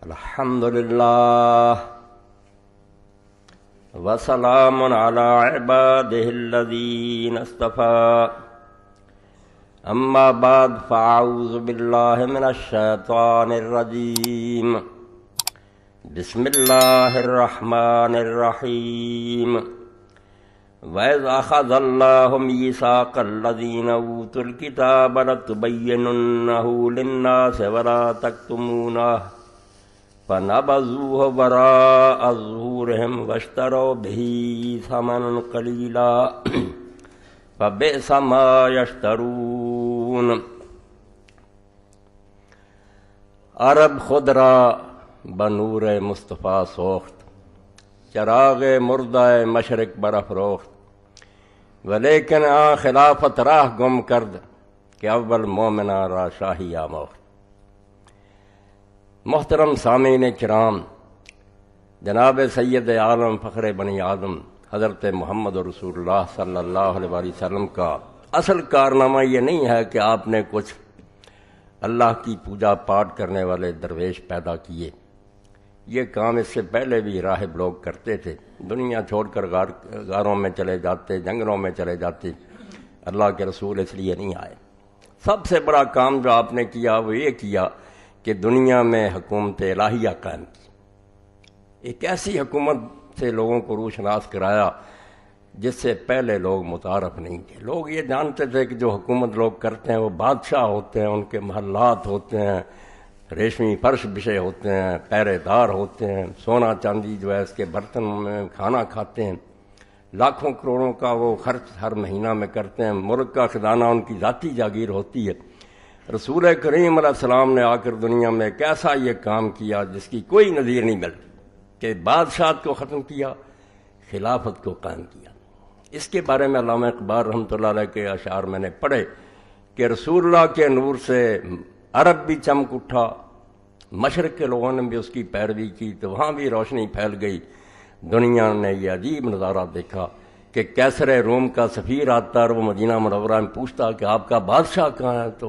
الحمد للہ وسلام علی عباده الذین اصطفى اما بعد فاعوذ باللہ من الشیطان الرجیم بسم اللہ الرحمن الرحیم وَإِذْ أَخَذَ اللَّهُ مِيثَاقَ الَّذِينَ أُوتُوا الْكِتَابَ لَتُبَيِّنُنَّهُ لِلنَّاسِ وَلَا تَكْتُمُونَهُ فَنَبَذُوهُ وَرَاءَ ظُهُورِهِمْ وَاشْتَرَوْا بِهِ ثَمَنًا قَلِيلًا فَبِئْسَ مَا يَشْتَرُونَ۔ عرب خود را بنور مصطفیٰ سوخت، چراغ مردہ مشرق برافروخت، ولیکن آ خلافت راہ گم کرد کہ اول مومنہ را شاہی آموخت۔ محترم سامعین کرام، جناب سید عالم فخر بنی آدم حضرت محمد رسول اللہ صلی اللہ علیہ وسلم کا اصل کارنامہ یہ نہیں ہے کہ آپ نے کچھ اللہ کی پوجا پاٹ کرنے والے درویش پیدا کیے۔ یہ کام اس سے پہلے بھی راہب لوگ کرتے تھے، دنیا چھوڑ کر غاروں میں چلے جاتے، جنگلوں میں چلے جاتے، اللہ کے رسول اس لیے نہیں آئے۔ سب سے بڑا کام جو آپ نے کیا وہ یہ کیا کہ دنیا میں حکومت الہیہ قائم کی، ایک ایسی حکومت سے لوگوں کو روشناس کرایا جس سے پہلے لوگ متعارف نہیں تھے۔ لوگ یہ جانتے تھے کہ جو حکومت لوگ کرتے ہیں وہ بادشاہ ہوتے ہیں، ان کے محلات ہوتے ہیں، ریشمی فرش بچھے ہوتے ہیں، پہرے دار ہوتے ہیں، سونا چاندی جو ہے اس کے برتن میں کھانا کھاتے ہیں، لاکھوں کروڑوں کا وہ خرچ ہر مہینہ میں کرتے ہیں، ملک کا خزانہ ان کی ذاتی جاگیر ہوتی ہے۔ رسول کریم علیہ السلام نے آ کر دنیا میں ایک ایسا یہ کام کیا جس کی کوئی نظیر نہیں ملتی کہ بادشاہت کو ختم کیا، خلافت کو قائم کیا۔ اس کے بارے میں علامہ اقبال رحمۃ اللہ علیہ کے اشعار میں نے پڑھے کہ رسول اللہ کے نور سے عرب بھی چمک اٹھا، مشرق کے لوگوں نے بھی اس کی پیروی کی تو وہاں بھی روشنی پھیل گئی۔ دنیا نے یہ عجیب نظارہ دیکھا کہ کیسر روم کا سفیر آتا اور وہ مدینہ منورہ میں پوچھتا کہ آپ کا بادشاہ کہاں ہے؟ تو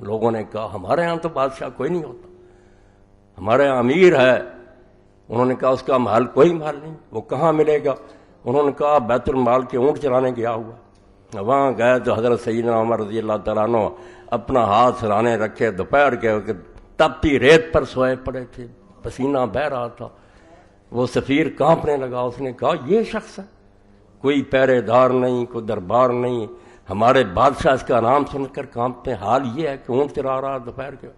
لوگوں نے کہا ہمارے ہاں تو بادشاہ کوئی نہیں ہوتا، ہمارے ہاں امیر ہے۔ انہوں نے کہا اس کا محل کوئی محل نہیں، وہ کہاں ملے گا؟ انہوں نے کہا بیت المال کے اونٹ چرانے گیا ہوا۔ وہاں گئے تو حضرت سیدنا عمر رضی اللہ تعالیٰ عنہ اپنا ہاتھ سرانے رکھے، دوپہر کے تپتی ریت پر سوئے پڑے تھے، پسینہ بہہ رہا تھا۔ وہ سفیر کانپنے لگا، اس نے کہا یہ شخص ہے، کوئی پہرے دار نہیں، کوئی دربار نہیں، ہمارے بادشاہ اس کا نام سن کر کانپتے، حال یہ ہے کہ اونٹ چرا رہا دوپہر کے۔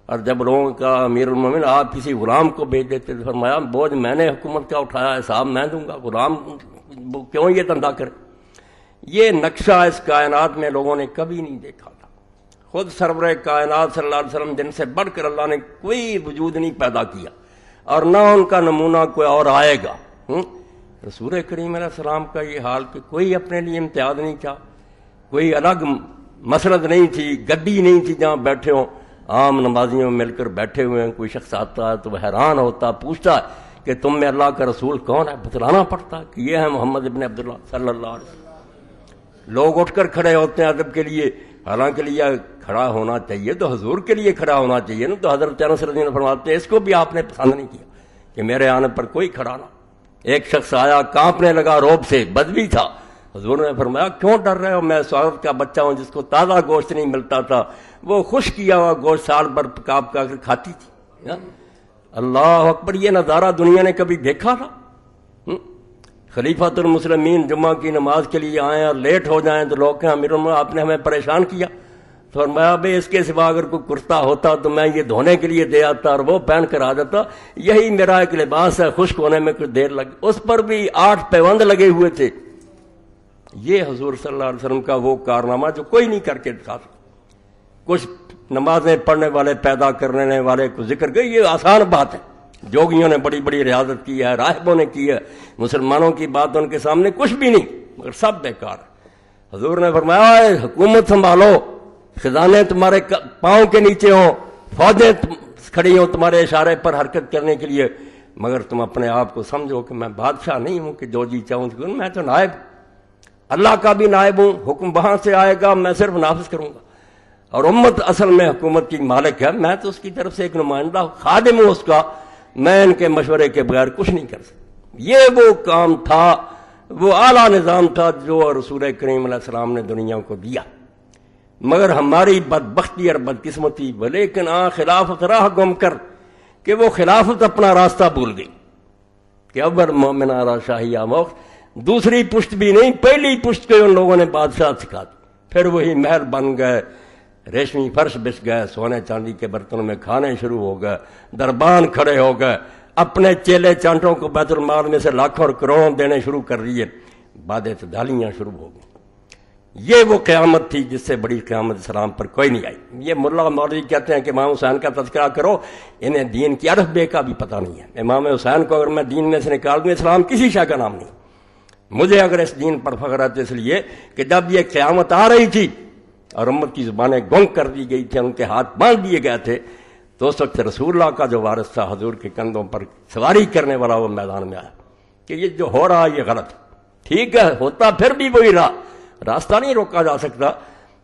اور جب لوگوں کا امیر المومنین آپ کسی غلام کو بھیج دیتے تو فرمایا بوجھ میں نے حکومت کا اٹھایا، حساب میں دوں گا، غلام کیوں یہ دھندا کرے؟ یہ نقشہ اس کائنات میں لوگوں نے کبھی نہیں دیکھا تھا۔ خود سرور کائنات صلی اللہ علیہ وسلم جن سے بڑھ کر اللہ نے کوئی وجود نہیں پیدا کیا اور نہ ان کا نمونہ کوئی اور آئے گا۔ رسول کریم علیہ السلام کا یہ حال کہ کوئی اپنے لیے امتیاز نہیں چاہ، کوئی الگ مسند نہیں تھی، گڈی نہیں تھی جہاں بیٹھے ہوں، عام نمازیوں میں مل کر بیٹھے ہوئے ہیں۔ کوئی شخص آتا ہے تو وہ حیران ہوتا، پوچھتا ہے کہ تم میں اللہ کا رسول کون ہے؟ بتلانا پڑتا ہے کہ یہ ہے محمد ابن عبداللہ صلی اللہ علیہ وسلم۔ لوگ اٹھ کر کھڑے ہوتے ہیں ادب کے لیے، حالانکہ لیے کھڑا ہونا چاہیے تو حضور کے لیے کھڑا ہونا چاہیے نا۔ تو حضرت انس رضی اللہ عنہ فرماتے ہیں اس کو بھی آپ نے پسند نہیں کیا کہ میرے آنے پر کوئی کھڑا نہ۔ ایک شخص آیا کانپنے لگا روب سے، بدبی تھا، حضور نے فرمایا کیوں ڈر رہے ہو؟ میں سعادت کا بچہ ہوں جس کو تازہ گوشت نہیں ملتا تھا، وہ خشک کیا ہوا گوشت سال بھر پکا پکا کر کھاتی تھی۔ اللہ اکبر، یہ نظارہ دنیا نے کبھی دیکھا تھا؟ خلیفۃ المسلمین جمعہ کی نماز کے لیے آئیں اور لیٹ ہو جائیں تو لوگ کہیں امیر المومنین آپ نے ہمیں پریشان کیا۔ تو فرمایا بھائی اس کے سوا اگر کوئی کرتا ہوتا تو میں یہ دھونے کے لیے دے آتا اور وہ پہن کر آ جاتا، یہی میرا ایک لباس ہے، خشک ہونے میں کچھ دیر لگی۔ اس پر بھی 8 پیوند لگے ہوئے تھے۔ یہ حضور صلی اللہ علیہ وسلم کا وہ کارنامہ جو کوئی نہیں کر کے دکھا سکتا۔ کچھ نمازیں پڑھنے والے پیدا کرنے والے کو ذکر گئی، یہ آسان بات ہے، جوگیوں نے بڑی بڑی ریاضت کی ہے، راہبوں نے کی ہے، مسلمانوں کی بات ان کے سامنے کچھ بھی نہیں، مگر سب بیکار ہے۔ حضور نے فرمایا حکومت سنبھالو، خزانے تمہارے پاؤں کے نیچے ہوں، فوجیں کھڑی ہوں تمہارے اشارے پر حرکت کرنے کے لیے، مگر تم اپنے آپ کو سمجھو کہ میں بادشاہ نہیں ہوں کہ جو جی چاہوں تو میں تو نائب، اللہ کا بھی نائب ہوں، حکم وہاں سے آئے گا، میں صرف نافذ کروں گا۔ اور امت اصل میں حکومت کی مالک ہے، میں تو اس کی طرف سے ایک نمائندہ خادم ہوں اس کا، میں ان کے مشورے کے بغیر کچھ نہیں کر سکتا۔ یہ وہ کام تھا، وہ اعلیٰ نظام تھا جو رسول کریم علیہ السلام نے دنیا کو دیا، مگر ہماری بدبختی اور بدقسمتی ولیکن خلافت راہ گم کر کہ وہ خلافت اپنا راستہ بھول گئی کہ ابر مومن آرا شاہی آموخت، دوسری پشت بھی نہیں، پہلی پشت کے ان لوگوں نے بادشاہ سکھا دی، پھر وہی محل بن گئے، ریشمی فرش بچ گئے، سونے چاندی کے برتنوں میں کھانے شروع ہو گئے، دربان کھڑے ہو گئے، اپنے چیلے چانٹوں کو بیت المال میں سے لاکھوں اور کروڑوں دینے شروع کر دیے، بعد اعتدالیاں شروع ہو گئیں۔ یہ وہ قیامت تھی جس سے بڑی قیامت اسلام پر کوئی نہیں آئی۔ یہ ملا مولوی کہتے ہیں کہ امام حسین کا تذکرہ کرو، انہیں دین کی الف بے کا بھی پتہ نہیں ہے۔ امام حسین کو اگر میں دین میں سے نکال دوں، اسلام کسی شے کا نام نہیں۔ مجھے اگر اس دین پر فخر ہے تو اس لیے کہ جب یہ قیامت آ رہی تھی اور امت کی زبانیں گنگ کر دی گئی تھی، ان کے ہاتھ باندھ دیے گئے تھے، تو اس وقت رسول اللہ کا جو وارث تھا، حضور کے کندھوں پر سواری کرنے والا، وہ میدان میں آیا کہ یہ جو ہو رہا یہ غلط، ٹھیک ہے ہوتا پھر بھی وہی رہا، راستہ نہیں روکا جا سکتا۔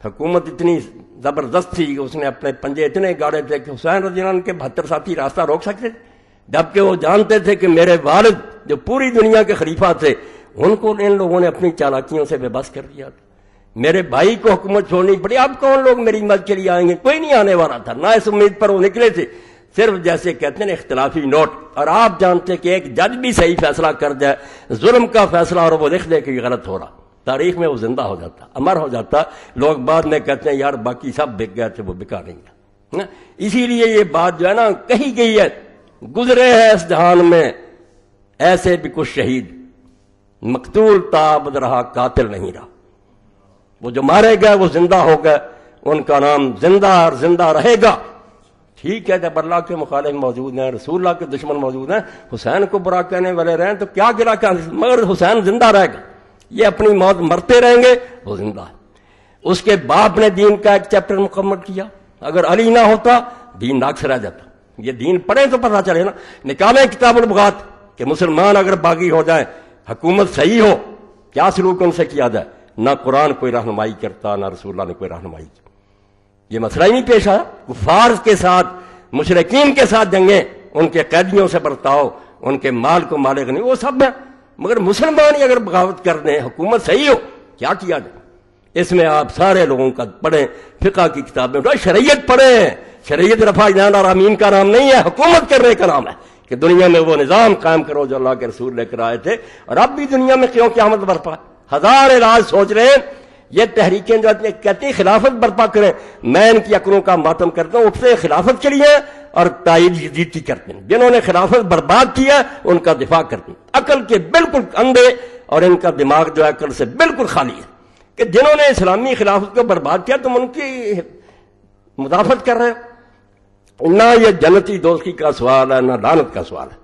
حکومت اتنی زبردست تھی کہ اس نے اپنے پنجے اتنے گاڑے تھے کہ حسین رضی اللہ عنہ کے 72 ساتھی راستہ روک سکتے تھے، جبکہ وہ جانتے تھے کہ میرے والد جو پوری دنیا کے خلیفہ تھے، ان کو ان لوگوں نے اپنی چالاکیوں سے بے بس کر دیا تھا۔ میرے بھائی کو حکومت چھوڑنی پڑی، اب کون لوگ میری مدد کے لیے آئیں گے؟ کوئی نہیں آنے والا تھا، نہ اس امید پر وہ نکلے تھے، صرف جیسے کہتے ہیں اختلافی نوٹ۔ اور آپ جانتے کہ ایک جج بھی صحیح فیصلہ کر جائے، ظلم کا فیصلہ، اور وہ لکھ دے کہ یہ غلط ہو رہا، تاریخ میں وہ زندہ ہو جاتا، امر ہو جاتا، لوگ بعد میں کہتے ہیں یار باقی سب بک گئے تھے، وہ بکا نہیں گیا۔ اسی لیے یہ بات جو ہے نا کہی گئی ہے، گزرے ہیں اس جہان میں ایسے بھی کچھ شہید، مقتول تابد رہا قاتل نہیں رہا۔ وہ جو مارے گئے وہ زندہ ہو گئے، ان کا نام زندہ اور زندہ رہے گا۔ ٹھیک ہے، جب اللہ کے مخالف موجود ہیں، رسول اللہ کے دشمن موجود ہیں، حسین کو برا کہنے والے رہیں تو کیا گرا کہ مگر حسین زندہ رہے گا، یہ اپنی موت مرتے رہیں گے، وہ زندہ ہے۔ اس کے باپ نے دین کا ایک چیپٹر مکمل کیا، اگر علی نہ ہوتا دین ناقص رہ جاتا۔ یہ دین پڑھیں تو پتہ چلے نا، نکالیں کتاب البغات کہ مسلمان اگر باغی ہو جائیں، حکومت صحیح ہو، کیا سلوک ان سے کیا جائے؟ نہ قرآن کوئی رہنمائی کرتا، نہ رسول اللہ نے کوئی رہنمائی کی۔ یہ مسئلہ ہی نہیں پیش آیا، کفار کے ساتھ، مشرکین کے ساتھ جنگیں، ان کے قیدیوں سے برتاؤ، ان کے مال کو مال غنی، وہ سب ہے، مگر مسلمان ہی اگر بغاوت کر دیں، حکومت صحیح ہو، کیا کیا جائے؟ اس میں آپ سارے لوگوں کا پڑھیں، فقہ کی کتابیں اٹھائیں، شریعت پڑھیں۔ شریعت رفع جان اور امین کا نام نہیں ہے، حکومت کرنے کا نام ہے کہ دنیا میں وہ نظام قائم کرو جو اللہ کے رسول لے کر آئے تھے۔ اور اب بھی دنیا میں کیوں قیامت برپا ہے؟ ہزار علاج سوچ رہے ہیں، یہ تحریکیں جو کہتی ہیں خلافت برپا کریں، میں ان کی عقلوں کا ماتم کرتا ہوں، اٹھتے خلافت کے لیے اور تائید یزید کی کرتے ہیں۔ جنہوں نے خلافت برباد کیا ان کا دفاع کرتے ہیں، عقل کے بالکل اندھے، اور ان کا دماغ جو ہے عقل سے بالکل خالی ہے کہ جنہوں نے اسلامی خلافت کو برباد کیا تم ان کی مدافعت کر رہے ہو۔ نہ یہ جنتی دوستی کا سوال ہے، نہ لعنت کا سوال ہے،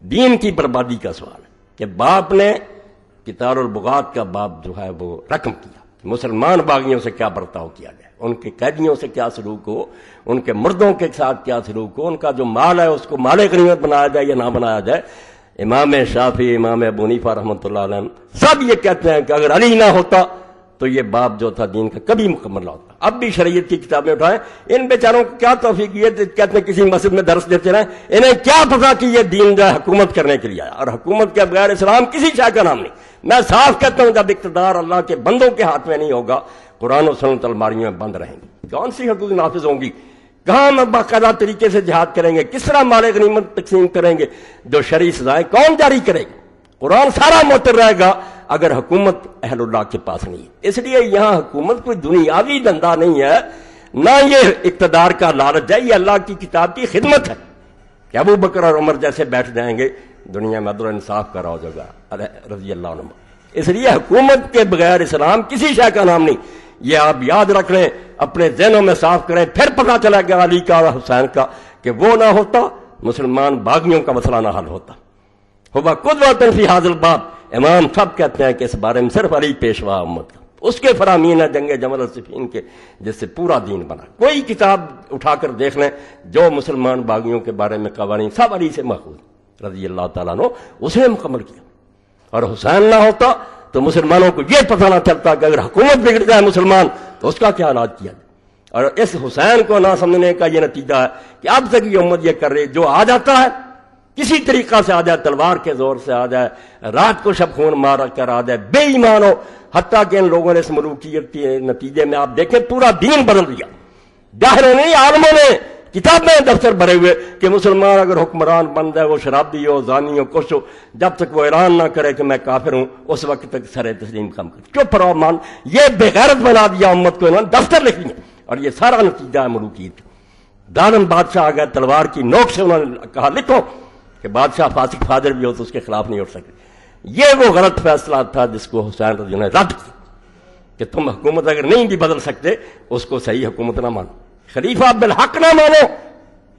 دین کی بربادی کا سوال ہے کہ باپ نے کتاب البغات کا باب جو ہے وہ رقم کیا، مسلمان باغیوں سے کیا برتاؤ کیا جائے، ان کے قیدیوں سے کیا سلوک ہو، ان کے مردوں کے ساتھ کیا سلوک ہو، ان کا جو مال ہے اس کو مال غنیمت بنایا جائے یا نہ بنایا جائے۔ امام شافعی، امام ابو حنیفہ رحمۃ اللہ علیہ سب یہ کہتے ہیں کہ اگر علی نہ ہوتا تو یہ باب جو تھا دین کا کبھی مکمل نہ ہوتا۔ اب بھی شریعت کی کتابیں اٹھائیں، ان بیچاروں کو کیا توفیق یہ کہتے ہیں کسی مسجد میں درس دیتے رہیں، انہیں کیا پتا کہ یہ دین جو ہے حکومت کرنے کے لیے آیا، اور حکومت کے بغیر اسلام کسی شے کا نام نہیں۔ میں صاف کہتا ہوں جب اقتدار اللہ کے بندوں کے ہاتھ میں نہیں ہوگا، قرآن و سنت الماریوں میں بند رہیں گی، کون سی حدود نافذ ہوں گی، کہاں ہم باقاعدہ طریقے سے جہاد کریں گے، کس طرح مال غنیمت تقسیم کریں گے، جو شرعی سزائیں کون جاری کرے گا؟ قرآن سارا معطل رہے گا اگر حکومت اہل اللہ کے پاس نہیں ہے۔ اس لیے یہاں حکومت کوئی دنیاوی دندہ نہیں ہے، نہ یہ اقتدار کا لالچ ہے، یہ اللہ کی کتاب کی خدمت ہے کہ ابو بکر اور عمر جیسے بیٹھ جائیں گے دنیا میں عدل و انصاف کا راج ہوگا رضی اللہ عنہ۔ اس لیے حکومت کے بغیر اسلام کسی شے کا نام نہیں، یہ آپ یاد رکھ لیں، اپنے ذہنوں میں صاف کریں، پھر پتہ چلا گیا علی کا اور حسین کا کہ وہ نہ ہوتا مسلمان باغیوں کا مسئلہ نہ حل ہوتا۔ ہوا قدوۃ فی ھذا الباب، امام سب کہتے ہیں کہ اس بارے میں صرف علی پیشوا امت کا، اس کے فرامین ہے جنگ جمل اور صفین کے، جس سے پورا دین بنا۔ کوئی کتاب اٹھا کر دیکھ لیں جو مسلمان باغیوں کے بارے میں قوانین سب علی سے ماخوذ رضی اللہ تعالیٰ عنہ، اس نے مکمل کیا۔ اور حسین نہ ہوتا تو مسلمانوں کو یہ پتہ نہ چلتا کہ اگر حکومت بگڑ جائے مسلمان تو اس کا کیا علاج کیا جائے۔ اور اس حسین کو نہ سمجھنے کا یہ نتیجہ ہے کہ اب تک یہ امت یہ کر رہی، جو آ جاتا ہے کسی طریقہ سے آ جائے، تلوار کے زور سے آ جائے، رات کو شب خون مار کر آ جائے، بے ایمان ہو، حتیٰ کہ ان لوگوں نے اس ملوکیت کے نتیجے میں آپ دیکھیں پورا دین بدل دیا. ظاہروں نے، عالموں نے کتابیں دفتر بھرے ہوئے کہ مسلمان اگر حکمران بن جائے، وہ شرابی ہو، زانی ہو، کچھ ہو، جب تک وہ اعلان نہ کرے کہ میں کافر ہوں اس وقت تک سر تسلیم کم کر. چپ رہو مان. یہ بے غیرت بنا دیا امت کو، انہوں نے دفتر لکھ دیے، اور یہ سارا نتیجہ ہے ملوکیت. ظالم بادشاہ آ گیا، تلوار کی نوک سے انہوں نے کہا لکھو کہ بادشاہ فاسق فاجر بھی ہو تو اس کے خلاف نہیں اٹھ سکتے. یہ وہ غلط فیصلہ تھا جس کو حسین رضی اللہ عنہ نے رد کیا کہ تم حکومت اگر نہیں بھی بدل سکتے اس کو صحیح حکومت نہ مانو، خلیفہ بالحق نہ مانو،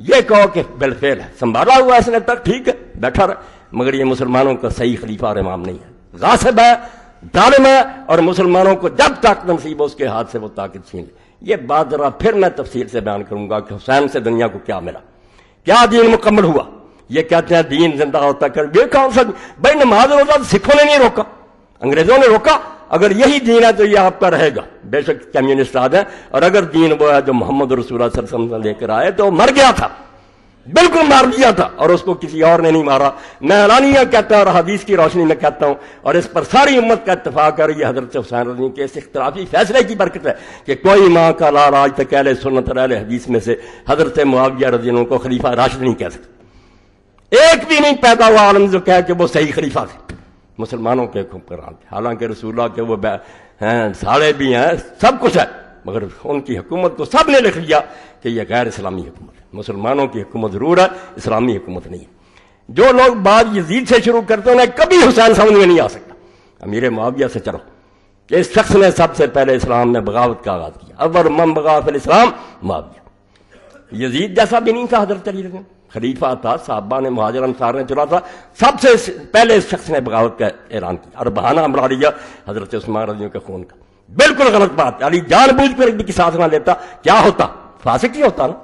یہ کہو کہ بالفعل ہے، سنبھالا ہوا اس نے تک ٹھیک ہے بیٹھا رہا، مگر یہ مسلمانوں کا صحیح خلیفہ اور امام نہیں ہے، غاصب ہے، ظالم ہے، اور مسلمانوں کو جب طاقت نصیب ہو اس کے ہاتھ سے وہ طاقت چھین لے. یہ بات ذرا پھر میں تفصیل سے بیان کروں گا کہ حسین سے دنیا کو کیا ملا، کیا دین مکمل ہوا. یہ کہتے ہیں دین زندہ ہوتا کر، یہ کون سا بھائی نماز روزہ سکھوں نے نہیں روکا، انگریزوں نے روکا. اگر یہی دین ہے تو یہ آپ کا رہے گا. بے شک کمیونسٹ آ ہیں، اور اگر دین وہ ہے جو محمد رسول اللہ صلی اللہ علیہ وسلم لے کر آئے تو مر گیا تھا، بالکل مار دیا تھا، اور اس کو کسی اور نے نہیں مارا. میں اعلانیہ کہتا ہوں اور حدیث کی روشنی میں کہتا ہوں، اور اس پر ساری امت کا اتفاق ہے. یہ حضرت حسین رضی کے اس اختلافی فیصلے کی برکت ہے کہ کوئی ماں کا لال آج تک اہل سنت اور اہل حدیث میں سے حضرت معاویہ رضی اللہ عنہ کو خلیفہ راشد نہیں کہہ سکتا. ایک بھی نہیں پیدا ہوا عالم جو کہے کہ وہ صحیح خلیفہ تھے، مسلمانوں کے حکمران تھے. حالانکہ رسول اللہ کے وہ ہیں، سارے بھی ہیں، سب کچھ ہے، مگر ان کی حکومت کو سب نے لکھ لیا کہ یہ غیر اسلامی حکومت ہے. مسلمانوں کی حکومت ضرور ہے، اسلامی حکومت نہیں ہے. جو لوگ بعد یزید سے شروع کرتے ہیں انہیں کبھی حسین سمجھ میں نہیں آ سکتا. امیر معاویہ سے چلو کہ اس شخص نے سب سے پہلے اسلام میں بغاوت کا آغاز کیا. اول من بغا فی الاسلام معاویہ. یزید جیسا بھی نہیں تھا حضرت علی رضی، خلیفہ تھا، صحابہ نے، مہاجر انصار نے چلا تھا، سب سے پہلے اس شخص نے بغاوت کا اعلان کیا اور بہانہ بنا لیا حضرت عثمان رضی کے خون کا. بالکل غلط بات. علی جان بوجھ کر بھی ساتھ نہ لیتا، کیا ہوتا؟ فاسق ہی ہوتا نا.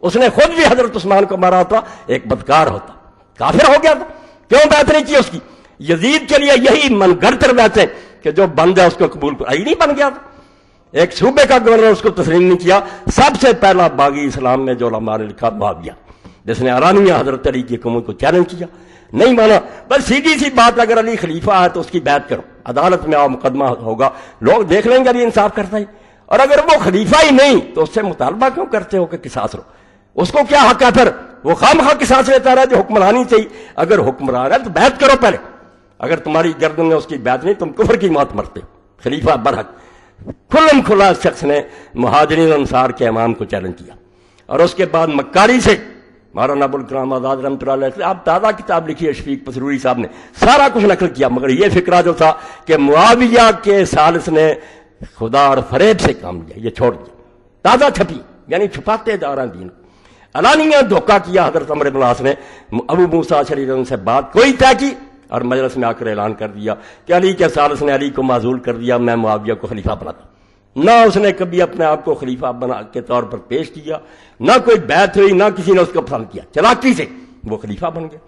اس نے خود بھی حضرت عثمان کو مارا ہوتا، ایک بدکار ہوتا، کافر ہو گیا تھا. کیوں بیعت نہیں کی اس کی؟ یزید کے لیے یہی من گھڑتر بیعتیں کہ جو بند ہے اس کو قبول کر، نہیں بن گیا تھا. ایک صوبے کا گورنر اس کو تسلیم نہیں کیا. سب سے پہلا باغی اسلام میں جو علماء نے لکھا معاویہ، جس نے اعلانیہ حضرت علی کی حکومت کو چیلنج کیا، نہیں مانا. بس سیدھی سی بات، اگر علی خلیفہ ہے تو اس کی بیعت کرو، عدالت میں آؤ، مقدمہ ہوگا، لوگ دیکھ لیں گے علی انصاف کرتا ہی. اور اگر وہ خلیفہ ہی نہیں تو اس سے مطالبہ کیوں کرتے ہو کہ قصاص لو؟ اس کو کیا حق ہے پھر؟ وہ خامخواہ قصاص لیتا رہا جو حکمرانی چاہیے. اگر حکمران ہے تو بیعت کرو پہلے. اگر تمہاری گردن میں اس کی بیعت نہیں تم کفر کی موت مرتے ہو. خلیفہ برحق. کھلم کھلا شخص نے مہاجرین انصار کے امام کو چیلنج کیا، اور اس کے بعد مکاری سے مولانا ابوالکلام آزاد رحمۃ اللہ علیہ، آپ تازہ کتاب لکھی ہے شفیق پسروری صاحب نے، سارا کچھ نقل کیا، مگر یہ فکرہ جو تھا کہ معاویہ کے ثالث نے خدا اور فریب سے کام لیا، یہ چھوڑ دیا. تازہ چھپی، یعنی چھپاتے جا رہے ہیں دین کو. علانیہ دھوکہ کیا حضرت عمرو بن العاص نے. ابو موسیٰ اشعری سے بات کوئی طے کی اور مجلس میں آ کر اعلان کر دیا کہ علی کے ثالث نے علی کو معزول کر دیا، میں معاویہ کو خلیفہ بناتا. نہ اس نے کبھی اپنے آپ کو خلیفہ بنا کے طور پر پیش کیا، نہ کوئی بیعت ہوئی، نہ کسی نے اس کو پسند کیا. چلاکی سے وہ خلیفہ بن گیا.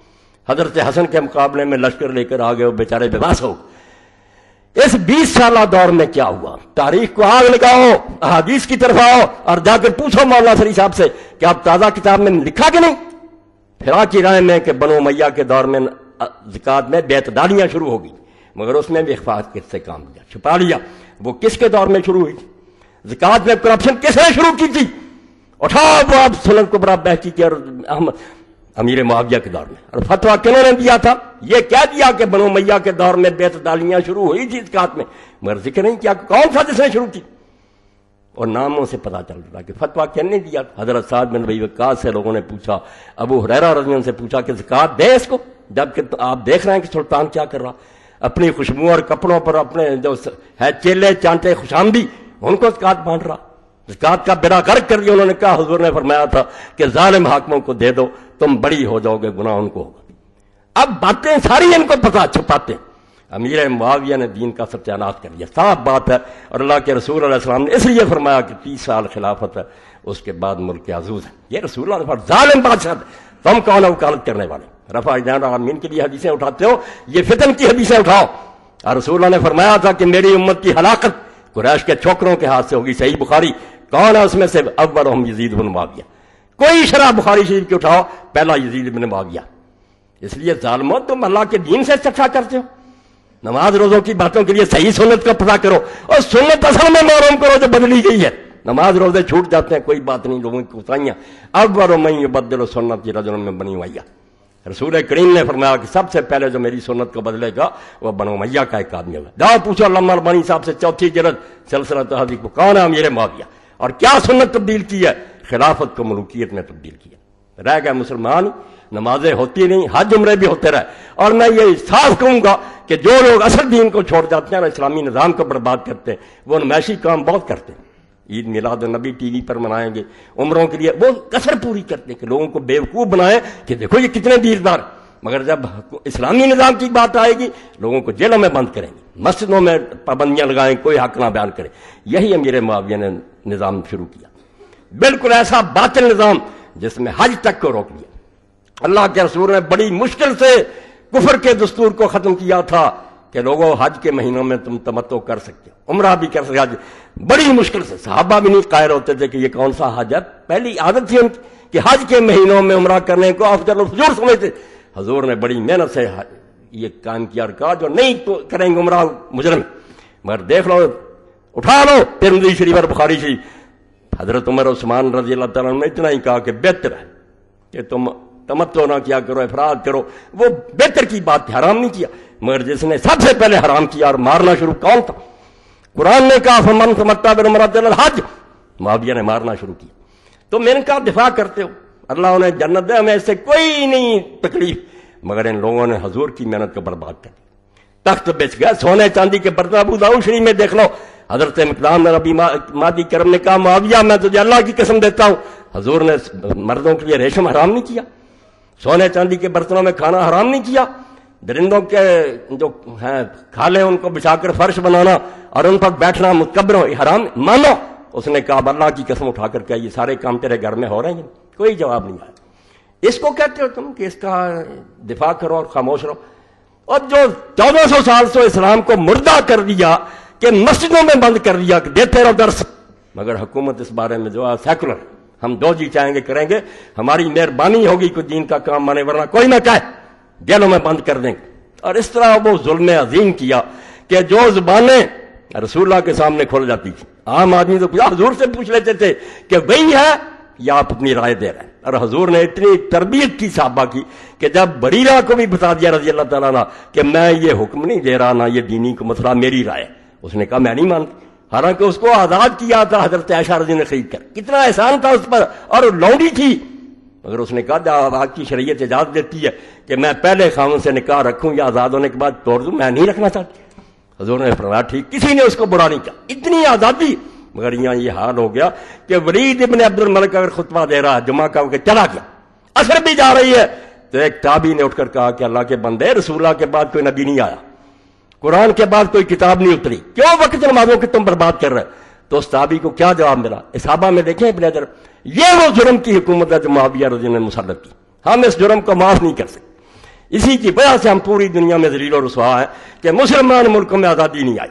حضرت حسن کے مقابلے میں لشکر لے کر آ گئے، وہ بیچارے بے بس ہو. اس 20 سالہ دور میں کیا ہوا؟ تاریخ کو آگ لگاؤ، احادیث کی طرف آؤ اور جا کر پوچھو مولانا سری صاحب سے کہ آپ تازہ کتاب میں لکھا کہ نہیں؟ پھرا کی رائے میں کہ بنو امیہ کے دور میں زکوٰۃ میں بیعت داریاں شروع ہو گئی، مگر اس میں بھی اخفاء سے کام لیا، چھپا لیا. وہ کس کے دور میں شروع ہوئی تھی؟ زکوٰۃ میں کرپشن کس نے شروع کی تھی؟ اٹھاؤ وہ آپ سنن کبریٰ بہقی کے اور امیر معاویہ کے دور میں. اور فتویٰ کنہوں نے دیا تھا؟ یہ کہہ دیا کہ بنو امیہ کے دور میں بیعت دالیاں شروع ہوئی تھی زکوٰۃ میں، مگر ذکر نہیں کیا کون سا جس نے شروع کی. اور ناموں سے پتہ چل رہا کہ فتویٰ کن نے دیا. حضرت سعد بن ابی وقاص سے لوگوں نے پوچھا، ابو ہریرہ رضی اللہ عنہ سے پوچھا کہ زکوٰۃ دیں اس کو، جبکہ آپ دیکھ رہے ہیں کہ سلطان کیا کر رہا، اپنی خوشبو اور کپڑوں پر اپنے جو ہے چیلے چانٹے خوشامدی ان کو زکوٰۃ بانٹ رہا. زکوٰۃ کا بیڑا غرق کر دیا. انہوں نے کہا حضور نے فرمایا تھا کہ ظالم حاکموں کو دے دو، تم بڑی ہو جاؤ گے، گناہ ان کو ہوگا. اب باتیں ساری ان کو پتا، چھپاتے. امیر معاویہ نے دین کا ستیاناش کر دیا، صاف بات ہے. اور اللہ کے رسول علیہ السلام نے اس لیے فرمایا کہ 30 سال خلافت ہے، اس کے بعد ملک عزوز ہے. یہ رسول اللہ نے ظالم بادشاہ، تم کون ہو وکالت کرنے والے؟ رفع جان العالمین کے لیے حدیثیں اٹھاتے ہو، یہ فتن کی حدیثیں اٹھاؤ. اور رسول اللہ نے فرمایا تھا کہ میری امت کی ہلاکت قریش کے چھوکروں کے ہاتھ سے ہوگی، صحیح بخاری. کون ہے اس میں سے؟ اولہم یزید بن معاویہ. کوئی شرح بخاری شریف کی اٹھاؤ، پہلا یزید بن معاویہ. اس لیے ظالموں تم اللہ کے دین سے چٹا کرتے ہو. نماز روزوں کی باتوں کے لیے صحیح سنت کا پتہ کرو، اور سنت اصل میں معلوم کرو جو بدلی گئی ہے. نماز روزے چھوٹ جاتے ہیں، کوئی بات نہیں، لوگوں کی کوتاہیاں. اول من یبدل سنتی رجل من بنی امیہ. رسول کریم نے فرمایا کہ سب سے پہلے جو میری سنت کو بدلے گا وہ بنو امیہ کا ایک آدمی ہوگا. جاؤ پوچھو علامہ البانی صاحب سے، چوتھی جلد سلسلہ تحذیب کو، کون ہے امیر معاویہ اور کیا سنت تبدیل کی ہے؟ خلافت کو ملوکیت میں تبدیل کیا. رہ گئے مسلمان، نمازیں ہوتی نہیں، حج عمرے بھی ہوتے رہے. اور میں یہ صاف کہوں گا کہ جو لوگ اصل دین کو چھوڑ جاتے ہیں اور اسلامی نظام کو برباد کرتے ہیں، وہ نمائشی کام بہت کرتے ہیں. عید میلاد النبی ٹی وی پر منائیں گے، عمروں کے لیے وہ کثر پوری کرتے ہیں کہ لوگوں کو بیوقوف بنائیں کہ دیکھو یہ کتنے دیندار. مگر جب اسلامی نظام کی بات آئے گی لوگوں کو جیلوں میں بند کریں گے، مسجدوں میں پابندیاں لگائیں، کوئی حق نہ بیان کرے. یہی امیر معاویہ نے نظام شروع کیا، بالکل ایسا باطل نظام جس میں حج تک کو روک لیا. اللہ کے رسول نے بڑی مشکل سے کفر کے دستور کو ختم کیا تھا کہ لوگوں حج کے مہینوں میں تم تمتع کر سکتے ہو، عمرہ بھی کر سکتے ہو. بڑی مشکل سے صحابہ بھی نہیں قائل ہوتے تھے کہ یہ کون سا حج ہے. پہلی عادت تھی ان کی کہ حج کے مہینوں میں عمرہ کرنے کو افضل الفجور سمجھتے. حضور نے بڑی محنت سے یہ کام کیا اور کہا جو نہیں کریں گے عمرہ مجرم. مگر دیکھ لو، اٹھا لو ترمذی شریف اور بخاری شریف، حضرت عمر عثمان رضی اللہ تعالیٰ نے اتنا ہی کہا کہ بہتر ہے کہ تم تمتع نہ کیا کرو، افراد کرو. وہ بہتر کی بات تھی، حرام نہیں کیا. مگر جس نے سب سے پہلے حرام کیا اور مارنا شروع کون تھا؟ قرآن نے کہا فمن تمتع بالعمرۃ الی الحج، معاویہ نے مارنا شروع کیا. تم ان کا دفاع کرتے ہو، اللہ انہیں جنت دے، ہمیں اس سے کوئی نہیں تکلیف. مگر ان لوگوں نے حضور کی محنت کو برباد کر دیا، تخت بیچ گیا، سونے چاندی کے برتن. ابو داؤد شریف میں دیکھ لو، حضرت مقدام نے ربی مادی کرم نے کہا معاویہ میں تجھے اللہ کی قسم دیتا ہوں، حضور نے مردوں کے لیے ریشم حرام نہیں کیا، سونے چاندی کے برتنوں میں کھانا حرام نہیں کیا، درندوں کے جو ہیں کھالے ان کو بچھا کر فرش بنانا اور ان پر بیٹھنا متکبروں یہ حرام مانو. اس نے کہا اللہ کی قسم اٹھا کر کیا یہ سارے کام تیرے گھر میں ہو رہے ہیں؟ کوئی جواب نہیں آیا. اس کو کہتے ہو تم کہ اس کا دفاع کرو اور خاموش رہو. اور جو 1400 سال سے اسلام کو مردہ کر دیا کہ مسجدوں میں بند کر دیا کہ دیتے رہو درس. مگر حکومت اس بارے میں جو ہے سیکولر، ہم دو جی چاہیں گے کریں گے، ہماری مہربانی ہوگی کوئی دین کا کام مانے، ورنہ کوئی نہ کہے، جیلوں میں بند کر دیں گے. اور اس طرح وہ ظلم عظیم کیا کہ جو زبانیں رسول اللہ کے سامنے کھول جاتی تھی، عام آدمی تو حضور سے پوچھ لیتے تھے کہ وہی ہے یا آپ اپنی رائے دے رہے ہیں. اور حضور نے اتنی تربیت کی صحابہ کی کہ جب بریرہ کو بھی بتا دیا رضی اللہ تعالیٰ عنہ کہ میں یہ حکم نہیں دے رہا، نہ یہ دینی کو مسئلہ میری رائے، اس نے کہا میں نہیں مانتی. حالانکہ اس کو آزاد کیا تھا حضرت عائشہ رضی نے خرید کر، کتنا احسان تھا اس پر، اور لونڈی تھی. مگر اس نے کہا جب آج کی شریعت اجازت دیتی ہے کہ میں پہلے خامن سے نکاح رکھوں یا آزاد ہونے کے بعد توڑ دوں، میں نہیں رکھنا چاہتی. حضور نے فرمایا ٹھیک، کسی نے اس کو برا نہیں کیا، اتنی آزادی. مگر یہاں یہ حال ہو گیا کہ ولید ابن عبد الملک اگر خطبہ دے رہا ہے جمعہ کا کہ چلا گیا، اثر بھی جا رہی ہے، تو ایک تابعی نے اٹھ کر کہا کہ اللہ کے بندے، رسول اللہ کے بعد کوئی نبی نہیں آیا، قرآن کے بعد کوئی کتاب نہیں اتری، کیوں وقت نمازوں کے تم برباد کر رہے؟ تو اس تابعی کو کیا جواب ملا؟ صحابہ میں دیکھیں ابن حجر، یہ وہ جرم کی حکومت ہے جو معاویہ رضی نے مسلط کی، ہم اس جرم کو معاف نہیں کر سکتے. اسی کی وجہ سے ہم پوری دنیا میں ذلیل و رسوا ہیں کہ مسلمان ملکوں میں آزادی نہیں آئی.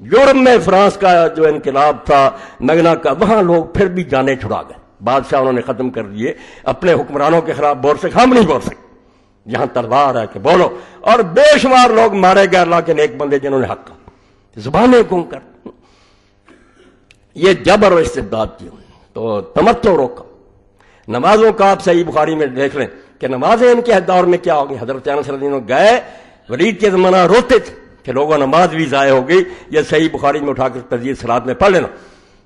یورپ میں فرانس کا جو انقلاب تھا میگنا کا، وہاں لوگ پھر بھی جانیں چھڑا گئے، بادشاہ انہوں نے ختم کر دیے، اپنے حکمرانوں کے خلاف بول سکے، ہم نہیں بول سکتے، یہاں تلوار ہے کہ بولو. اور بے شمار لوگ مارے گئے اللہ کے نیک بندے جنہوں نے حق کہا، زبانیں گم کر. یہ جبر و استبداد کی. تو تمتع روکا. نمازوں کا آپ صحیح بخاری میں دیکھ لیں کہ نمازیں ان کے دور میں کیا ہوگی. حضرت انس رضی اللہ عنہ گئے، ولید کے زمانہ روتے تھے کہ لوگوں نماز بھی ضائع ہو گئی، یہ صحیح بخاری میں اٹھا کر تجدید صلاۃ میں پڑھ لینا.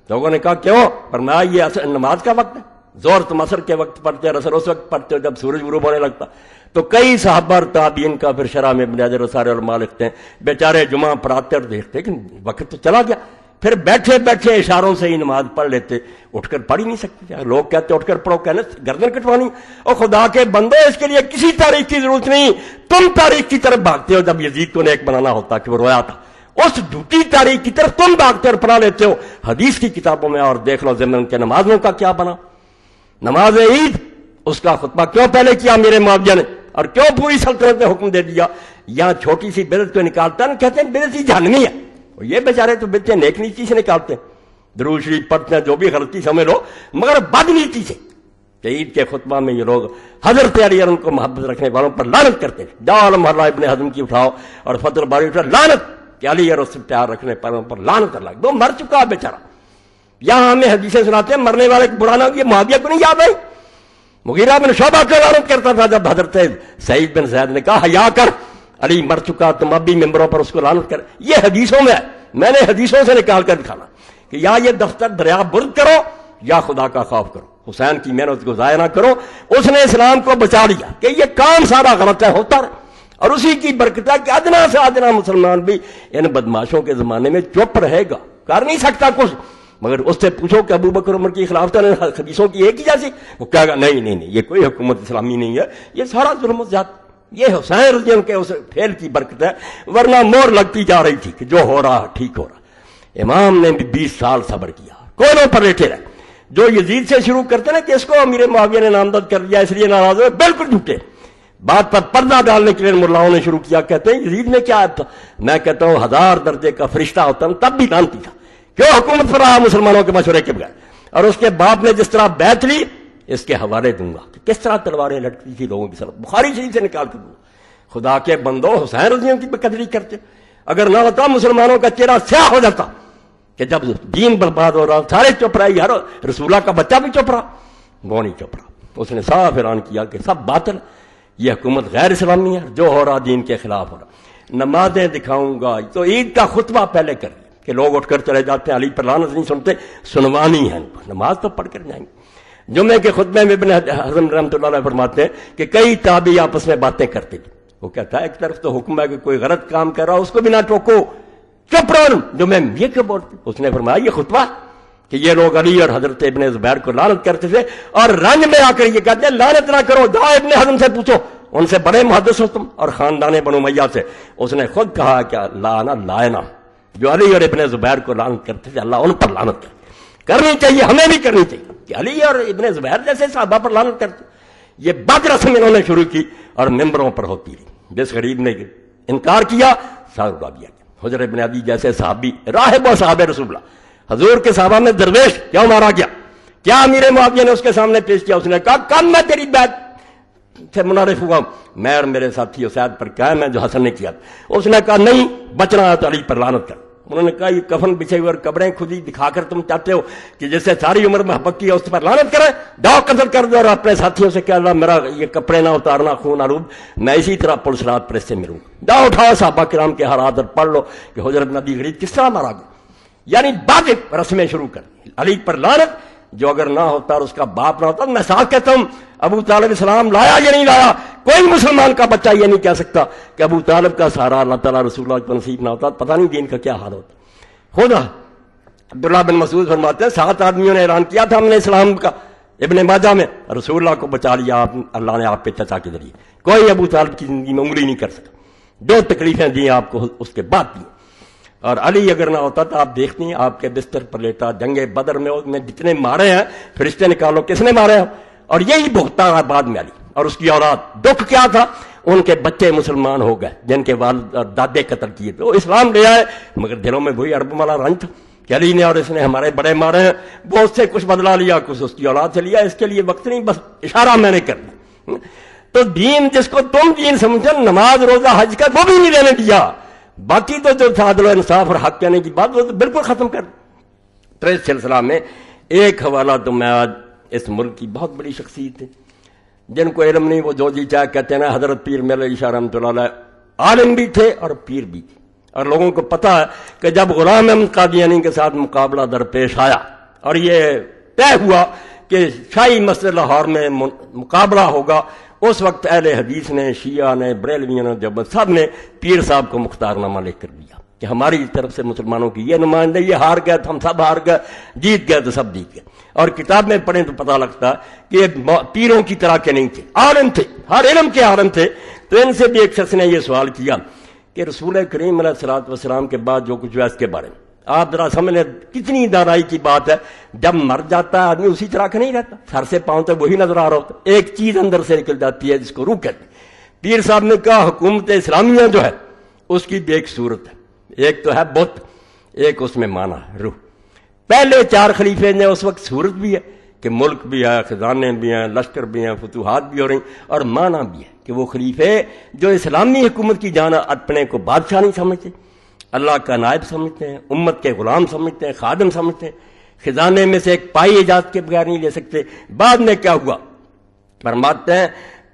لوگوں نے کہا کیوں؟ فرمایا یہ نماز کا وقت ہے، زور تم عصر کے وقت پڑھتے اور اثر اس وقت پڑھتے ہو جب سورج غروب ہونے لگتا. تو کئی صحابہ اور تابعین کا پھر شرح میں ابن حجر اور سارے علماء لکھتے ہیں بیچارے جمعہ پڑھاتے اور دیکھتے کہ وقت تو چلا گیا، پھر بیٹھے بیٹھے اشاروں سے ہی نماز پڑھ لیتے، اٹھ کر پڑھ ہی نہیں سکتے. لوگ کہتے اٹھ کر پڑھو، کہنے گردن کٹوانی. اور خدا کے بندے اس کے لیے کسی تاریخ کی ضرورت نہیں، تم تاریخ کی طرف بھاگتے ہو. جب یزید کو نیک بنانا ہوتا کہ وہ رویا تھا، اس جھوٹی تاریخ کی طرف تم بھاگتے اور پڑھا لیتے ہو. حدیث کی کتابوں میں اور دیکھ لو ضمن کے نمازوں کا کیا بنا. نماز عید اس کا خطبہ کیوں پہلے کیا میرے معاویہ نے، اور کیوں پوری سلطنت نے حکم دے دیا. یہاں چھوٹی سی بدعت کو نکالتا ہے، کہتے ہیں بدعت ہی جہنمی ہے. یہ بیچارے تو بدعتیں نیک نیکی سے نکالتے ہیں. درود شریف پڑھتے ہیں جو بھی غلطی سمجھ لو، مگر بدنیتی سے کہ عید کے خطبہ میں یہ لوگ حضرت علی اور ان کو محبت رکھنے والوں پر لعنت کرتے ہیں. جاؤ محلہ ابن حزم کی اٹھاؤ اور فتح الباری اٹھاؤ، لعنت کہ علی اور اس سے پیار رکھنے والوں پر لعنت اللہ. وہ مر چکا ہے بیچارہ. یہاں ہمیں حدیثیں سناتے ہیں مرنے والے کو برانا. یہ معاویہ کو نہیں یاد ہے؟ مغیرہ بن شعبہ کو لعنت کرتا تھا جب حضرت سعید بن زید نے کہا حیا کر، علی مر چکا، تم اب بھی ممبروں پر اس کو لعنت کر. یہ حدیثوں میں ہے، میں نے حدیثوں سے نکال کر دکھانا کہ یا یہ دفتر دریا برد کرو یا خدا کا خوف کرو. حسین کی محنت کو ضائع نہ کرو. اس نے اسلام کو بچا لیا کہ یہ کام سارا غلط ہے ہوتا رہا، اور اسی کی برکت ہے کہ ادنا سے ادنا مسلمان بھی ان بدماشوں کے زمانے میں چپ رہے گا. کر نہیں سکتا کچھ، مگر اس سے پوچھو کہ ابو بکر عمر کی خلافت نے حدیثوں کی ایک ہی جیسی، وہ کہے گا نہیں نہیں نہیں یہ کوئی حکومت اسلامی نہیں ہے، یہ سارا ظلم و زیادتی. یہ حسین رضی اللہ عنہ کے اس فعل کی برکت ہے، ورنہ مور لگتی جا رہی تھی کہ جو ہو رہا ٹھیک ہو رہا. امام نے بھی 20 سال صبر کیا، کوئلوں پر لیٹے رہے. جو یزید سے شروع کرتے نا کہ اس کو امیر معاویہ نے نامزد کر دیا اس لیے ناراض ہوئے، بالکل جھوٹے. بات پر پردہ ڈالنے کے لیے ملاؤں نے شروع کیا، کہتے ہیں یزید نے کیا تھا. میں کہتا ہوں 1000 درجے کا فرشتہ ہوتا تب بھی لانتی تھا. کیوں حکومت پر رہا مسلمانوں کے مشورے کے بغیر. اور اس کے باپ نے جس طرح بیعت لی، اس کے حوالے دوں گا کہ کس طرح تلواریں لٹکتی تھی لوگوں کی سر. بخاری شریف سے نکال کے دوں گا. خدا کے بندو حسین رضی اللہ عنہ کی قدری کرتے. اگر نہ ہوتا مسلمانوں کا چہرہ سیاہ ہو جاتا کہ جب دین برباد ہو رہا سارے چپ رہے، یار رسولہ کا بچہ بھی چپ رہا. وہ نہیں چپ رہا. اس نے صاف اعلان کیا کہ سب باطل، یہ حکومت غیر اسلامی ہے، جو ہو رہا دین کے خلاف ہو رہا. نمازیں دکھاؤں گا. تو عید کا خطبہ پہلے کر کہ لوگ اٹھ کر چلے جاتے ہیں، علی پر لعنت نہیں سنتے، سنوانی ہے. نماز تو پڑھ کر جائیں گے. جمعے کے خطبے میں ابن حزم رحمۃ اللہ علیہ فرماتے ہیں کہ کئی تابعی آپس میں باتیں کرتے تھے. وہ کہتا ہے ایک طرف تو حکم ہے کہ کوئی غلط کام کر رہا اس کو بھی نہ ٹوکو، چپ رہو. جو میں یہ کیوں بولتے. اس نے فرمایا یہ خطبہ کہ یہ لوگ علی اور حضرت ابن زبیر کو لعنت کرتے تھے، اور رنج میں آ کر یہ کہتے ہیں لعنت نہ کرو. جاؤ ابن حزم سے پوچھو، ان سے بڑے محدث ہو تم اور خاندان بنو امیہ سے. اس نے خود کہا کہ لانا لائنا، جو علی اور ابن زبیر کو لعنت کرتے تھے اللہ ان پر لعنت کرنی چاہیے، ہمیں بھی کرنی چاہیے کہ علی اور ابن زبیر جیسے صحابہ پر لعنت کرتے. یہ بد رسم انہوں نے شروع کی اور ممبروں پر ہوتی رہی. جس غریب نے انکار کیا سر اڑا دیا. حضرت ابن عدی جیسے صحابی راہب و صحابہ رسول اللہ، حضور کے صحابہ میں درویش کیوں مارا گیا؟ کیا امیر معاویہ نے اس کے سامنے پیش کیا؟ اس نے کہا کل میں تیری بیعت سے منعرف ہوا، میں اور میرے ساتھی اسید پر قائم ہے جو حسن نے کیا. اس نے کہا نہیں بچنا ہے تو علی پر لعنت کر. انہوں نے کہا یہ کفن بچھے ہوئے اور قبریں خودی دکھا کر تم چاہتے ہو کہ جس سے ساری عمر محبت کی ہے اس پر لعنت کرے؟ جاؤ قتل کر دو اور اپنے ساتھیوں سے کہ اللہ میرا یہ کپڑے نہ اتارنا خون آلود، میں اسی طرح پولیس رات پر اس سے ملوں. جاؤ اٹھاؤ صحابہ کرام کے حالات اور پڑھ لو کہ حضرت نبی غریب کس طرح مارا گیا. یعنی بعد رسمیں شروع کر علی پر لعنت، جو اگر نہ ہوتا اور اس کا باپ نہ ہوتا. میں ساتھ کہتا ہوں ابو طالب اسلام لایا یا نہیں لایا، کوئی مسلمان کا بچہ یہ نہیں کہہ سکتا کہ ابو طالب کا سہارا اللہ تعالیٰ رسول اللہ کو نصیب نہ ہوتا. پتہ نہیں دین کا کیا حال ہوتا. خدا عبداللہ بن مسعود فرماتے ہیں 7 آدمیوں نے اعلان کیا تھا ہم نے اسلام کا ابن ماجہ میں، رسول اللہ کو بچا لیا اللہ نے آپ پہ چچا کے ذریعے. کوئی ابو طالب کی زندگی میں انگلی نہیں کر سکا. جو تکلیفیں دی آپ کو اس کے بعد دی. اور علی اگر نہ ہوتا تو آپ دیکھتی ہیں آپ کے بستر پر لیٹا. جنگ بدر میں جتنے مارے ہیں فرشتے نکالو کس نے مارے ہیں، اور یہی بھگتا بعد میں علی اور اس کی اولاد. دکھ کیا تھا؟ ان کے بچے مسلمان ہو گئے جن کے والد اور دادے قتل کیے تھے. وہ اسلام لے آئے مگر دلوں میں وہی عرب والا رنج تھا کہ علی نے اور اس نے ہمارے بڑے مارے ہیں. وہ اس سے کچھ بدلا لیا، کچھ اس کی اولاد سے لیا. اس کے لیے وقت نہیں، بس اشارہ میں نے کر دیا. تو دین جس کو تم دین سمجھو، نماز روزہ حج کا وہ بھی نہیں لینے دیا. باقی تو جو عدل و انصاف اور حق کہنے کی بات وہ تو بالکل ختم کر. تو اس سلسلہ میں ایک حوالہ تو میں آج اس ملک کی بہت بڑی شخصیت ہے جن کو علم نہیں، وہ جو جی چاہ کہتے ہیں نا. حضرت پیر میرے علی شاہ رحمۃ اللہ علیہ عالم بھی تھے اور پیر بھی تھے. اور لوگوں کو پتہ ہے کہ جب غلام احمد قادیانی کے ساتھ مقابلہ درپیش آیا اور یہ طے ہوا کہ شاہی مسجد لاہور میں مقابلہ ہوگا، اس وقت اہل حدیث نے، شیعہ نے، بریلویوں نے، جب سب نے پیر صاحب کو مختار نامہ لکھ کر دیا کہ ہماری طرف سے مسلمانوں کی یہ نمائندے، یہ ہار گئے تو ہم سب ہار گئے، جیت گئے تو سب جیت گئے. اور کتاب میں پڑھیں تو پتہ لگتا کہ یہ پیروں کی طرح کے نہیں تھے، عالم تھے، ہر علم کے عالم تھے. تو ان سے بھی ایک شخص نے یہ سوال کیا کہ رسول کریم علیہ الصلوۃ والسلام کے بعد جو کچھ ہوا اس کے بارے میں آپ ذرا سمجھ لیں کتنی دانائی کی بات ہے. جب مر جاتا ہے آدمی اسی طرح کا نہیں رہتا، سر سے پاؤں تک وہی نظر آ رہا ہوتا، ایک چیز اندر سے نکل جاتی ہے جس کو روح کہتے ہیں. پیر صاحب نے کہا حکومت اسلامیہ جو ہے اس کی بھی ایک صورت ہے، ایک تو ہے بت، ایک اس میں مانا روح. پہلے 4 خلیفے نے اس وقت صورت بھی ہے کہ ملک بھی ہے، خزانے بھی ہیں، لشکر بھی ہیں، فتوحات بھی ہو رہی، اور معنی بھی ہے کہ وہ خلیفے جو اسلامی حکومت کی جانا اپنے کو بادشاہ نہیں سمجھتے، اللہ کا نائب سمجھتے ہیں، امت کے غلام سمجھتے ہیں، خادم سمجھتے ہیں، خزانے میں سے ایک پائی اجازت کے بغیر نہیں لے سکتے۔ بعد میں کیا ہوا؟ فرماتے ہیں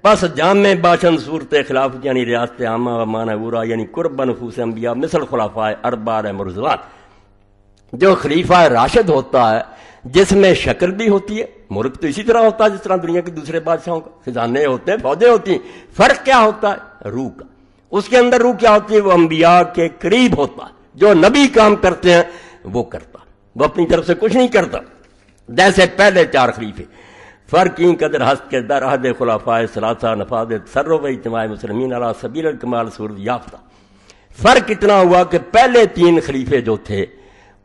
پس جامع باشند صورت خلافت یعنی ریاست عامہ و معنی اورا یعنی قرب نفوس انبیاء مثل خلفاء اربع مرزوان، جو خلیفہ راشد ہوتا ہے جس میں شکل بھی ہوتی ہے، ملک تو اسی طرح ہوتا ہے جس طرح دنیا کے دوسرے بادشاہوں کا، خزانے ہوتے ہیں، فوجیں ہوتی ہیں، فرق کیا ہوتا ہے؟ روح کا۔ اس کے اندر روح کیا ہوتی ہے؟ وہ انبیاء کے قریب ہوتا ہے، جو نبی کام کرتے ہیں وہ کرتا، وہ اپنی طرف سے کچھ نہیں کرتا۔ جیسے پہلے 4 خلیفے فرق این قدر ہست کے در عہد خلفاء ثلاثہ نفاذ تسرع و اجتماع مسلمین علی سبیل الکمال صورت یافتہ۔ فرق اتنا ہوا کہ پہلے 3 خلیفے جو تھے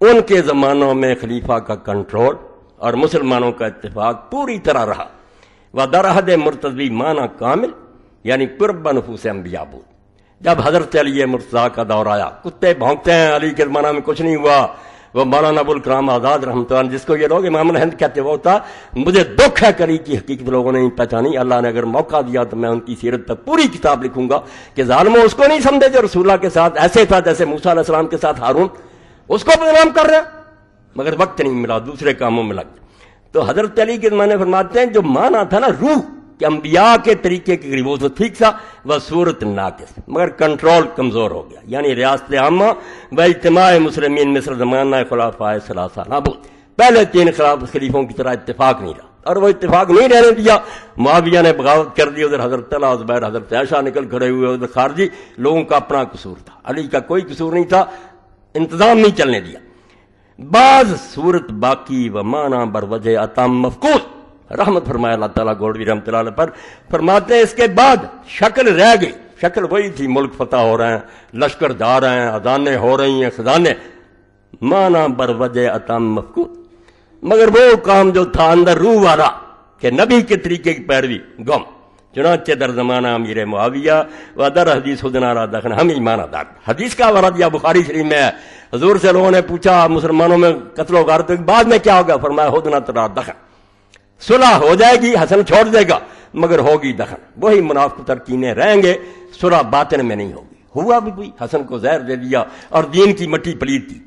ان کے زمانوں میں خلیفہ کا کنٹرول اور مسلمانوں کا اتفاق پوری طرح رہا، و در عہد مرتضی معنی کامل یعنی قرب نفوس انبیاء بود۔ جب حضرت علی مرتضیٰ کا دور آیا، کتے بھونکتے ہیں، علی کے زمانہ میں کچھ نہیں ہوا، وہ مولانا ابوالکلام آزاد رحمۃ اللہ جس کو یہ لوگ امام الہند کہتے وہ ہوتا۔ مجھے دکھ ہے کری کی حقیقت لوگوں نے نہیں پہچانی، اللہ نے اگر موقع دیا تو میں ان کی سیرت پر پوری کتاب لکھوں گا کہ ظالموں اس کو نہیں سمجھے جو رسول اللہ کے ساتھ ایسے تھا جیسے موسیٰ علیہ السلام کے ساتھ ہارون، اس کو بدنام کر رہے ہیں، مگر وقت نہیں ملا، دوسرے کاموں میں لگ گئے۔ تو حضرت علی کے زمانے فرماتے ہیں جو معنی تھا نا روح کہ انبیاء کے طریقے کے قریب وہ تو ٹھیک تھا، وہ صورت ناقص، مگر کنٹرول کمزور ہو گیا، یعنی ریاست عامہ و اجتماع مسلمین مصر زمانہ خلفاء ثلاثہ نابود۔ پہلے 3 خلیفوں کی طرح اتفاق نہیں رہا، اور وہ اتفاق نہیں رہنے دیا۔ معاویہ نے بغاوت کر دی، ادھر حضرت طلحہ زبیر حضرت عائشہ نکل کھڑے ہوئے، ادھر خارجی لوگوں کا اپنا قصور تھا، علی کا کوئی قصور نہیں تھا، انتظام نہیں چلنے دیا۔ بعض صورت باقی و معنی بر وجہ اتم مفقود، رحمت فرمایا اللہ تعالیٰ گولوی رحمۃ اللہ علیہ پر، فرماتے ہیں اس کے بعد شکل رہ گئی، شکل وہی تھی، ملک فتح ہو رہے ہیں، لشکر جا رہے ہیں، اذانیں ہو رہی ہیں، خزانے، معنی بر وجہ اتم مفقود، مگر وہ کام جو تھا اندر روح والا کہ نبی کے طریقے کی پیروی گم۔ چنانچہ در زمانہ امیر معاویہ و در حدیث خدنا را دخن ہم ایمان دار، حدیث کا حوالہ دیا بخاری شریف میں ہے، حضور سے لوگوں نے پوچھا مسلمانوں میں قتل و غارت بعد میں کیا ہوگا؟ فرمایا خدنا ترا دخن، صلح ہو جائے گی، حسن چھوڑ دے گا مگر ہوگی دخن، وہی منافق ترکینے رہیں گے، صلح باطن میں نہیں ہوگی۔ ہوا بھی کوئی، حسن کو زہر دے دیا اور دین کی مٹی پلیت کی۔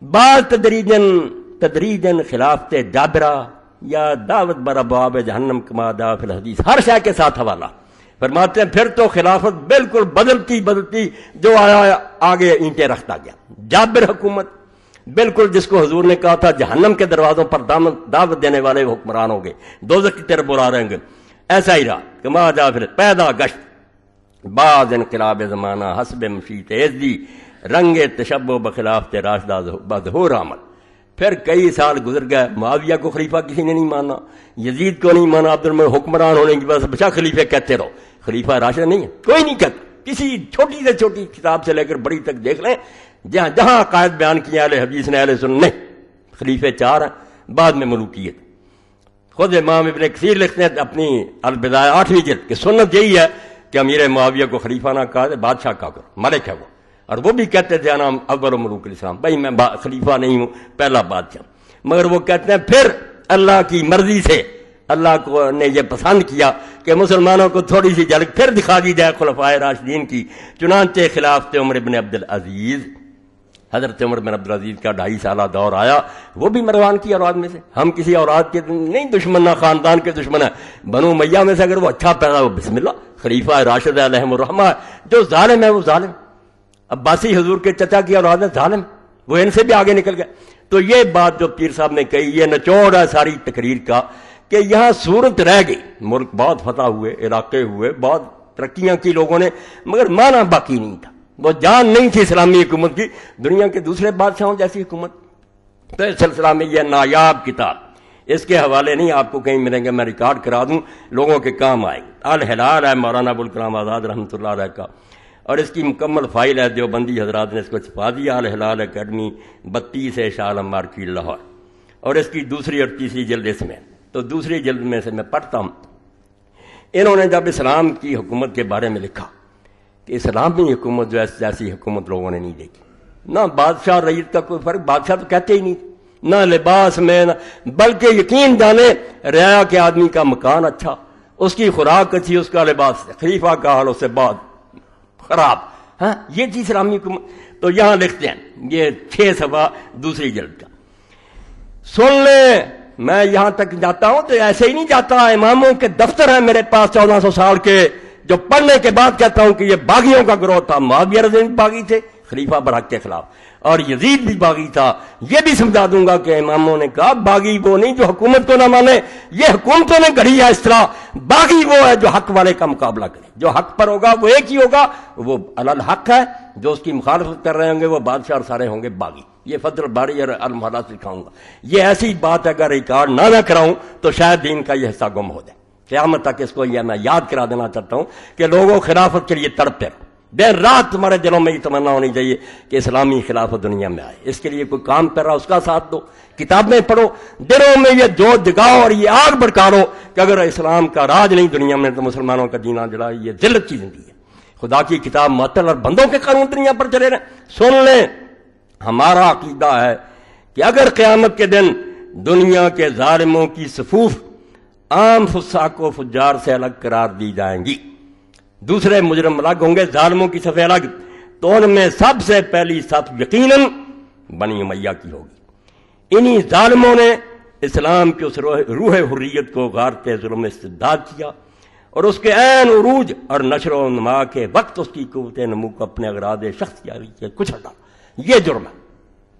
بعض تدریجن خلافت جابرہ یا دعوت بر ابواب جہنم کما دعا فی الحدیث، ہر شے کے ساتھ حوالہ۔ فرماتے ہیں پھر تو خلافت بالکل بدلتی جو آیا آگے اینٹیں رکھتا گیا۔ جابر حکومت بالکل جس کو حضور نے کہا تھا جہنم کے دروازوں پر دعوت دینے والے حکمران ہوں گے، دوزخ کی طرف بلا رہیں گے، ایسا ہی رہا۔ کما جا پھر پیدا گشت بعض انقلاب زمانہ حسب مشیت عزی رنگ تشبہ بخلاف راشدہ بدہور عمل۔ پھر کئی سال گزر گئے، معاویہ کو خلیفہ کسی نے نہیں مانا، یزید کو نہیں مانا، عبد الملک حکمران ہونے کی وجہ سے بچا خلیفہ کہتے رہو، خلیفہ راشد نہیں ہے، کوئی نہیں کہتا۔ کسی چھوٹی سے چھوٹی کتاب سے لے کر بڑی تک دیکھ لیں، جہاں جہاں عقائد بیان کیے اہل حدیث نے، اہل سنت نہیں، خلیفے 4 ہیں، بعد میں ملوکیت۔ خود امام ابن کثیر لکھتے ہیں اپنی البدایہ 8ویں جلد کہ سنت یہی ہے کہ امیر معاویہ کو خلیفہ نہ کہا جائے، بادشاہ کا کرو، ملک ہے وہ، اور وہ بھی کہتے تھے نام اول ملوک الاسلام، بھائی میں خلیفہ نہیں ہوں، پہلا بادشاہ، مگر وہ کہتے ہیں پھر اللہ کی مرضی سے اللہ کو نے یہ پسند کیا کہ مسلمانوں کو تھوڑی سی جھلک پھر دکھا دی جائے خلفائے راشدین کی۔ چنانچہ خلافت عمر بن عبد العزیز، حضرت عمر بن عبد العزیز کا 2.5 سالہ دور آیا، وہ بھی مروان کی اولاد میں سے، ہم کسی اولاد کے نہیں دشمن، نہ خاندان کے دشمن ہیں، بنو امیہ میں سے اگر وہ اچھا پیدا ہو بسم اللہ، خلیفہ راشد علیہم الرحمہ ہے، جو ظالم ہے وہ ظالم، عباسی حضور کے چچا کی اولاد ہے، ظالم، وہ ان سے بھی آگے نکل گئے۔ تو یہ بات جو پیر صاحب نے کہی، یہ نچوڑ ہے ساری تقریر کا کہ یہاں صورت رہ گئی، ملک بہت فتح ہوئے، علاقے ہوئے، بہت ترقیاں کی لوگوں نے، مگر معنی باقی نہیں تھا، وہ جان نہیں تھی اسلامی حکومت کی، دنیا کے دوسرے بادشاہوں جیسی حکومت۔ تو اس سلسلہ میں یہ نایاب کتاب، اس کے حوالے نہیں آپ کو کہیں ملیں گے، میں ریکارڈ کرا دوں، لوگوں کے کام آئے۔ الہلال ہے مولانا ابوالکلام آزاد رحمۃ اللہ علیہ کا، اور اس کی مکمل فائل ہے، دیوبندی حضرات نے اس کو چھپا دیا، الہلال اکیڈمی 32 شاہ عالم مارکیٹ لاہور، اور اس کی دوسری اور تیسری جلد اس میں۔ تو دوسری جلد میں سے میں پڑھتا ہوں، انہوں نے جب اسلام کی حکومت کے بارے میں لکھا کہ اسلامی حکومت جو ایسی حکومت لوگوں نے نہیں دیکھی، نہ بادشاہ رعیت کا کوئی فرق، بادشاہ تو کہتے ہی نہیں، نہ لباس میں، بلکہ یقین جانے رعایا کے آدمی کا مکان اچھا، اس کی خوراک اچھی، اس کا لباس، خلیفہ کا حال اس سے بہت خراب. ہاں یہ چیز اسلامی کو تو یہاں لکھتے ہیں، یہ 6 صفحہ دوسری جلد کا. سن لیں، میں یہاں تک جاتا ہوں تو ایسے ہی نہیں جاتا. اماموں کے دفتر ہیں میرے پاس 1400 سال کے، جو پڑھنے کے بعد کہتا ہوں کہ یہ باغیوں کا گروہ تھا. معاویہ رضی اللہ عنہ باغی تھے خلیفہ برحق کے خلاف، اور یزید بھی باغی تھا. یہ بھی سمجھا دوں گا کہ اماموں نے کہا باغی وہ نہیں جو حکومت کو نہ مانے، یہ حکومتوں نے گڑھی ہے اس طرح. باغی وہ ہے جو حق والے کا مقابلہ کرے، جو حق پر ہوگا وہ ایک ہی ہوگا، وہ علل حق ہے. جو اس کی مخالفت کر رہے ہوں گے وہ بادشاہ اور سارے ہوں گے باغی. یہ فضل الباری اور المحلات سکھاؤں گا. یہ ایسی بات اگر ریکارڈ نہ کراؤں تو شاید دین کا یہ حصہ گم ہو جائے. قیامت تک اس کو یہ میں یاد کرا دینا چاہتا ہوں کہ لوگوں خلافت کے لیے تڑپتے رہو. دن رات تمہارے دلوں میں یہ تمنا ہونی چاہیے کہ اسلامی خلافت دنیا میں آئے. اس کے لیے کوئی کام کر رہا اس کا ساتھ دو، کتابیں پڑھو، دلوں میں یہ جو جگاؤ اور یہ آگ بھڑکاؤ کہ اگر اسلام کا راج نہیں دنیا میں تو مسلمانوں کا جینا جڑا یہ ذلت کی زندگی ہے. خدا کی کتاب معطل اور بندوں کے قانون دنیا پر چلے رہے. سن لیں، ہمارا عقیدہ ہے کہ اگر قیامت کے دن دنیا کے ظالموں کی صفوف عام فساق و فجار سے الگ قرار دی جائیں گی، دوسرے مجرم الگ ہوں گے، ظالموں کی صفیں الگ، تو ان میں سب سے پہلی صف یقیناً بنی امیہ کی ہوگی. انہی ظالموں نے اسلام کی اس روح حریت کو غارت ظلم استبداد کیا اور اس کے عین عروج اور نشر و نما کے وقت اس کی قوت نمو کو اپنے اغراض شخصیاری سے کچل ڈالا. یہ جرم ہے.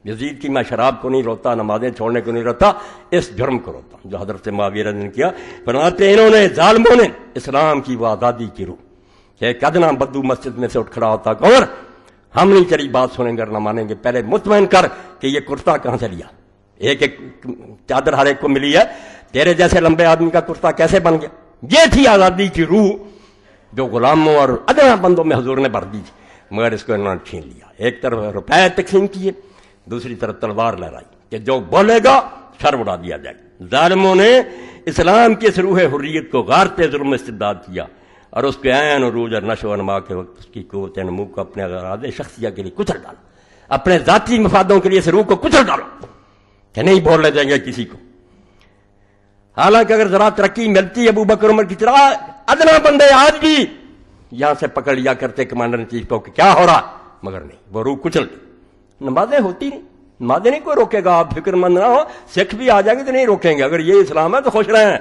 یزید کی میں شراب کو نہیں روتا، نمازیں چھوڑنے کو نہیں روتا، اس جرم کو روتا جو حضرت معاویہ رضی اللہ عنہ نے کیا. فرماتے انہوں نے ظالموں نے اسلام کی وہ آزادی کی روح کہ ایک ادنا بدو مسجد میں سے اٹھ کھڑا ہوتا کہ عمر ہم نہیں تیری بات سنیں گے اور نہ مانیں گے، پہلے مطمئن کر کہ یہ کرتا کہاں سے لیا. ایک ایک چادر ہر ایک کو ملی ہے، تیرے جیسے لمبے آدمی کا کرتا کیسے بن گیا؟ یہ تھی آزادی کی روح جو غلاموں اور ادنا بندوں میں حضور نے بھر دی تھی، مگر اس کو انہوں نے چھین لیا. ایک طرف روپے تقسیم کیے، دوسری طرف تلوار لہرائی کہ جو بولے گا سر اڑا دیا جائے. ظالموں نے اسلام کی اس روح حریت کو غارت ظلم استبداد کیا اور اس کے عین عروج اور نشو و نما کے وقت اس کی قوت نمو کو اپنے اغراض شخصیہ کے لیے کچل ڈالا. اپنے ذاتی مفادوں کے لیے اس روح کو کچل ڈالو کہ نہیں بولنے دیں گے کسی کو. حالانکہ اگر ذرا ترقی ملتی ابو بکر عمر کی طرح ادنا بندے آج بھی یہاں سے پکڑ لیا کرتے کمانڈر ان چیف کو کہ کیا ہو رہا، مگر نہیں، وہ روح کچل دی. نمازیں ہوتی نہیں، نمازیں نہیں کوئی روکے گا. آپ فکر مند نہ ہو، سکھ بھی آ جائیں گے تو نہیں روکیں گے. اگر یہ اسلام ہے تو خوش رہیں.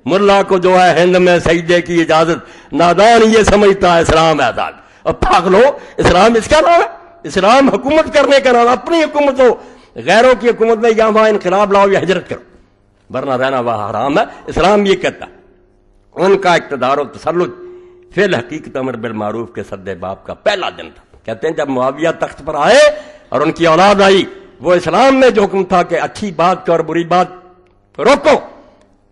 ملا کو جو ہے ہند میں سجدے کی اجازت، نادان یہ سمجھتا ہے اسلام ہے آزاد. اب پاگلو، اسلام اس کا نام ہے؟ اسلام حکومت کرنے کا نام. اپنی حکومت ہو، غیروں کی حکومت میں یا وہاں انقلاب لاؤ یا ہجرت کرو، ورنہ رہنا وہاں حرام ہے. اسلام یہ کہتا ہے ان کا اقتدار و تسلط فی الحقیقت امر بالمعروف کے سد باب کا پہلا دن تھا. کہتے ہیں جب معاویہ تخت پر آئے اور ان کی اولاد آئی، وہ اسلام میں جو حکم تھا کہ اچھی بات کو اور بری بات روکو،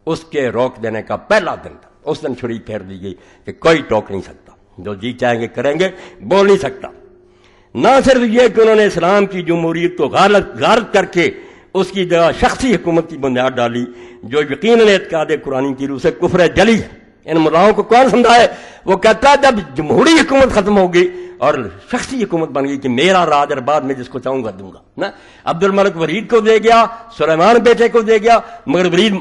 اس کے روک دینے کا پہلا دن تھا. اس دن چھری پھیر دی گئی کہ کوئی ٹوک نہیں سکتا، جو جی چاہیں گے کریں گے، بول نہیں سکتا. نہ صرف یہ کہ انہوں نے اسلام کی جمہوریت کو غارت کر کے اس کی جگہ شخصی حکومت کی بنیاد ڈالی جو یقیناً اعتقاد قرآن کی روح سے کفر جلی ہے. ان ملاؤں کو کون سمجھائے؟ وہ کہتا ہے جب جمہوری حکومت ختم ہوگی اور شخصی حکومت بن گئی کہ میرا راج اور بعد میں جس کو چاہوں گا دوں گا. نا عبد الملک ورید کو دے گیا، سلیمان بیٹے کو دے گیا، مگر ورید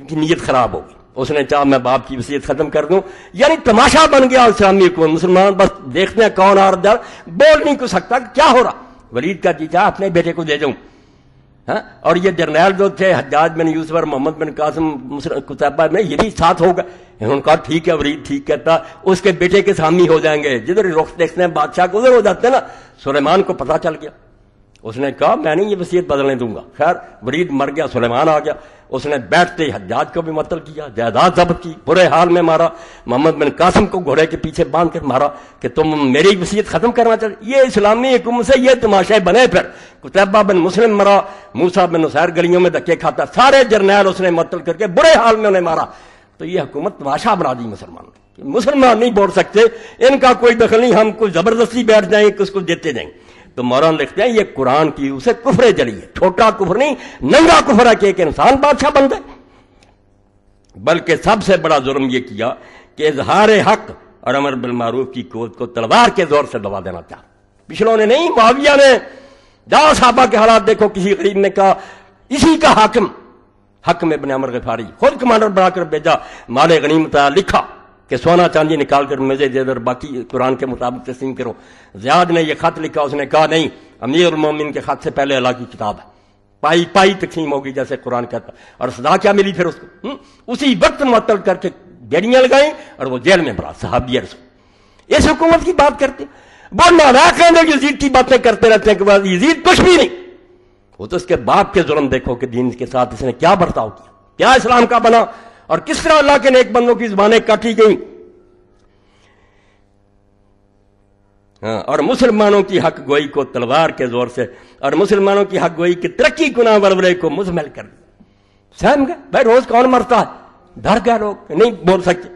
کی نیت خراب ہوگی. اس نے چاہا میں باپ کی وصیت ختم کر دوں. یعنی تماشا بن گیا اسلامی حکومت. مسلمان بس دیکھتے ہیں کون آ رہا، بول نہیں کچھ سکتا کیا ہو رہا. ورید کا جی چاہا اپنے بیٹے کو دے دوں. ہاں، اور یہ جرنیل جو تھے حجاج بن یوسف اور محمد بن قاسم قتیبہ میں، یہ بھی ساتھ ہوگا. انہوں نے کہا ٹھیک ہے، ورید ٹھیک کہتا، اس کے بیٹے کے سامی ہو جائیں گے. جدھر رخ دیکھتے ہیں بادشاہ کو ادھر ہو جاتے ہیں نا. سلیمان کو پتہ چل گیا، اس نے کہا میں نہیں یہ وصیت بدلنے دوں گا. خیر ورید مر گیا، سلیمان آ گیا. اس نے بیٹھتے ہی حجاج کو بھی معطل کیا، جائیداد ضبط کی، برے حال میں مارا. محمد بن قاسم کو گھوڑے کے پیچھے باندھ کر مارا کہ تم میری وصیت ختم کرنا چاہتے. یہ اسلامی حکومت سے یہ تماشے بنے. پھر قتیبہ بن مسلم مرا، موسیٰ بن نصیر گلیوں میں دھکے کھاتا، سارے جرنیل اس نے معطل کر کے برے حال میں انہیں مارا. تو یہ حکومت تماشا بنا دی مسلمان نہیں بول سکتے، ان کا کوئی دخل نہیں، ہم کوئی زبردستی بیٹھ جائیں کس کو دیتے جائیں. تو مولانا لکھتے ہیں یہ قرآن کی اسے کفر جلی ہے. چھوٹا کفر نہیں، ننگا کفر ہے کہ ایک انسان بادشاہ بن جائے. بلکہ سب سے بڑا جرم یہ کیا کہ اظہار حق اور امر بالمعروف کی قوت کو تلوار کے زور سے دبا دینا چاہا. پچھلوں نے نہیں، معاویہ نے. جاؤ صحابہ کے حالات دیکھو. کسی غریب نے کہا اسی کا حاکم حکم ابن عمر غفاری خود کمانڈر بنا کر بھیجا، مال غنیمت لکھا کہ سونا چاندی نکال کر مجھے دے در، باقی قرآن کے مطابق تسلیم کرو۔ زیاد نے یہ خط لکھا، اس نے کہا نہیں، امیر المومنین کے خط سے پہلے اللہ کی کتاب ہے، پائی پائی تقسیم ہوگی جیسے قرآن کہتا۔ اور سزا کیا ملی پھر اس کو؟ اسی وقت معطل کر کے بیڑیاں لگائیں اور وہ جیل میں بڑا صحابی رسول۔ اس حکومت کی بات کرتے وہ ناراض یزید کی باتیں کرتے رہتے ہیں کہ بعد یزید کچھ بھی نہیں، وہ تو اس کے باپ کے ظلم دیکھو کہ دین کے ساتھ اس نے کیا برتاؤ کیا، کیا اسلام کا بنا، اور کس طرح اللہ کے نیک بندوں کی زبانیں کاٹی گئیں، اور مسلمانوں کی حق گوئی کو تلوار کے زور سے، اور مسلمانوں کی حق گوئی کی ترقی گناہ ورورے کو مزمل کر دیا۔ سہم گئے بھائی، روز کون مرتا ہے، ڈر گئے لوگ، نہیں بول سکتے۔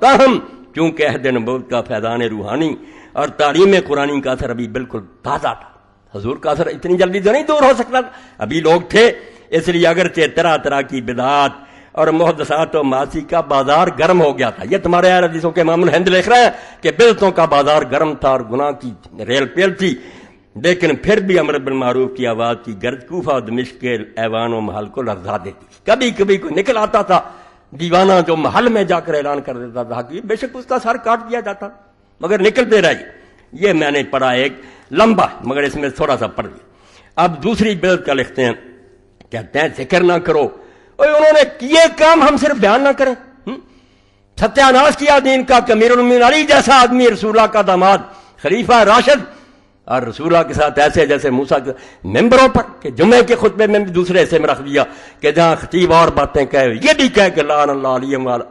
تاہم چونکہ عہد نبوت کا فیضان روحانی اور تعلیم قرآنی کا اثر ابھی بالکل تازہ تھا، حضور کا اثر اتنی جلدی تو نہیں دور ہو سکتا، ابھی لوگ تھے، اس لیے اگرچہ طرح طرح کی بدعات اور محدثات و معاصی کا بازار گرم ہو گیا تھا۔ یہ تمہارے اہل حدیثوں کے امام الہند لکھ رہے ہیں کہ بدعتوں کا بازار گرم تھا اور گناہ کی ریل پیل تھی، لیکن پھر بھی امر بالمعروف کی آواز کی گرج کوفہ اور دمشق کے ایوان و محل کو لرزا دیتی۔ کبھی کبھی کوئی نکل آتا تھا دیوانہ جو محل میں جا کر اعلان کر دیتا تھا کہ بے شک اس کا سر کاٹ دیا جاتا، مگر نکلتے رہے۔ یہ میں نے پڑھا ایک لمبا، مگر اس میں تھوڑا سا پڑھ دیا۔ اب دوسری بدعت کا لکھتے ہیں، کہتے ہیں ذکر نہ کرو، انہوں نے کیے کام ہم صرف بیان نہ کریں۔ ستیہ ناش کیا دین کا کہ امیر المومنین علی جیسا آدمی رسول اللہ کا داماد، خلیفہ راشد، اور رسول اللہ کے ساتھ ایسے جیسے موسیٰ کے ممبروں پر کہ جمعے کے خطبے میں بھی دوسرے حصے میں رکھ دیا کہ جہاں خطیب اور باتیں کہے یہ بھی کہے کہ لعن اللہ علی والا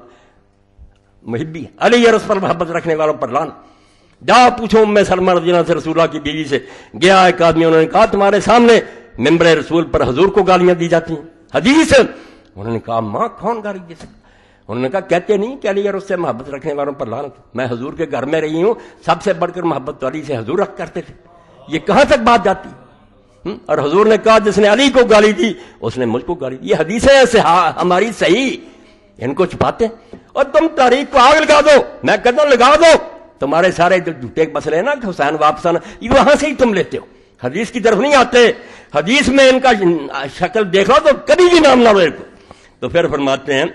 محبی، علی اور اس پر محبت رکھنے والوں پر لعن۔ جا پوچھو ام سلمہ رضی اللہ عنہا سے، رسول اللہ کی بیوی سے گیا ایک آدمی، انہوں نے کہا تمہارے سامنے ممبر رسول پر حضور کو گالیاں دی جاتی ہیں، حدیث۔ انہوں نے کہا ماں کون گالی دے سکتا؟ انہوں نے کہا کہتے نہیں کہ علی اور اس سے محبت رکھنے والوں پر لعنت، میں حضور کے گھر میں رہی ہوں، سب سے بڑھ کر محبت تو علی سے حضور رکھ کرتے تھے، یہ کہاں تک بات جاتی؟ اور حضور نے کہا جس نے علی کو گالی دی اس نے مجھ کو گالی دی۔ یہ حدیثیں ہماری صحیح، ان کو چھپاتے ہیں، اور تم تاریخ کو آگ لگا دو، میں کہتا ہوں لگا دو، تمہارے سارے جو جھوٹے مسئلے ہیں نا کہ حسین واپس آنا، یہ وہاں سے ہی تم لیتے ہو، حدیث کی طرف نہیں آتے۔ حدیث میں ان کا شکل دیکھ لو تو کبھی بھی نام نہ لو کو۔ تو پھر فرماتے ہیں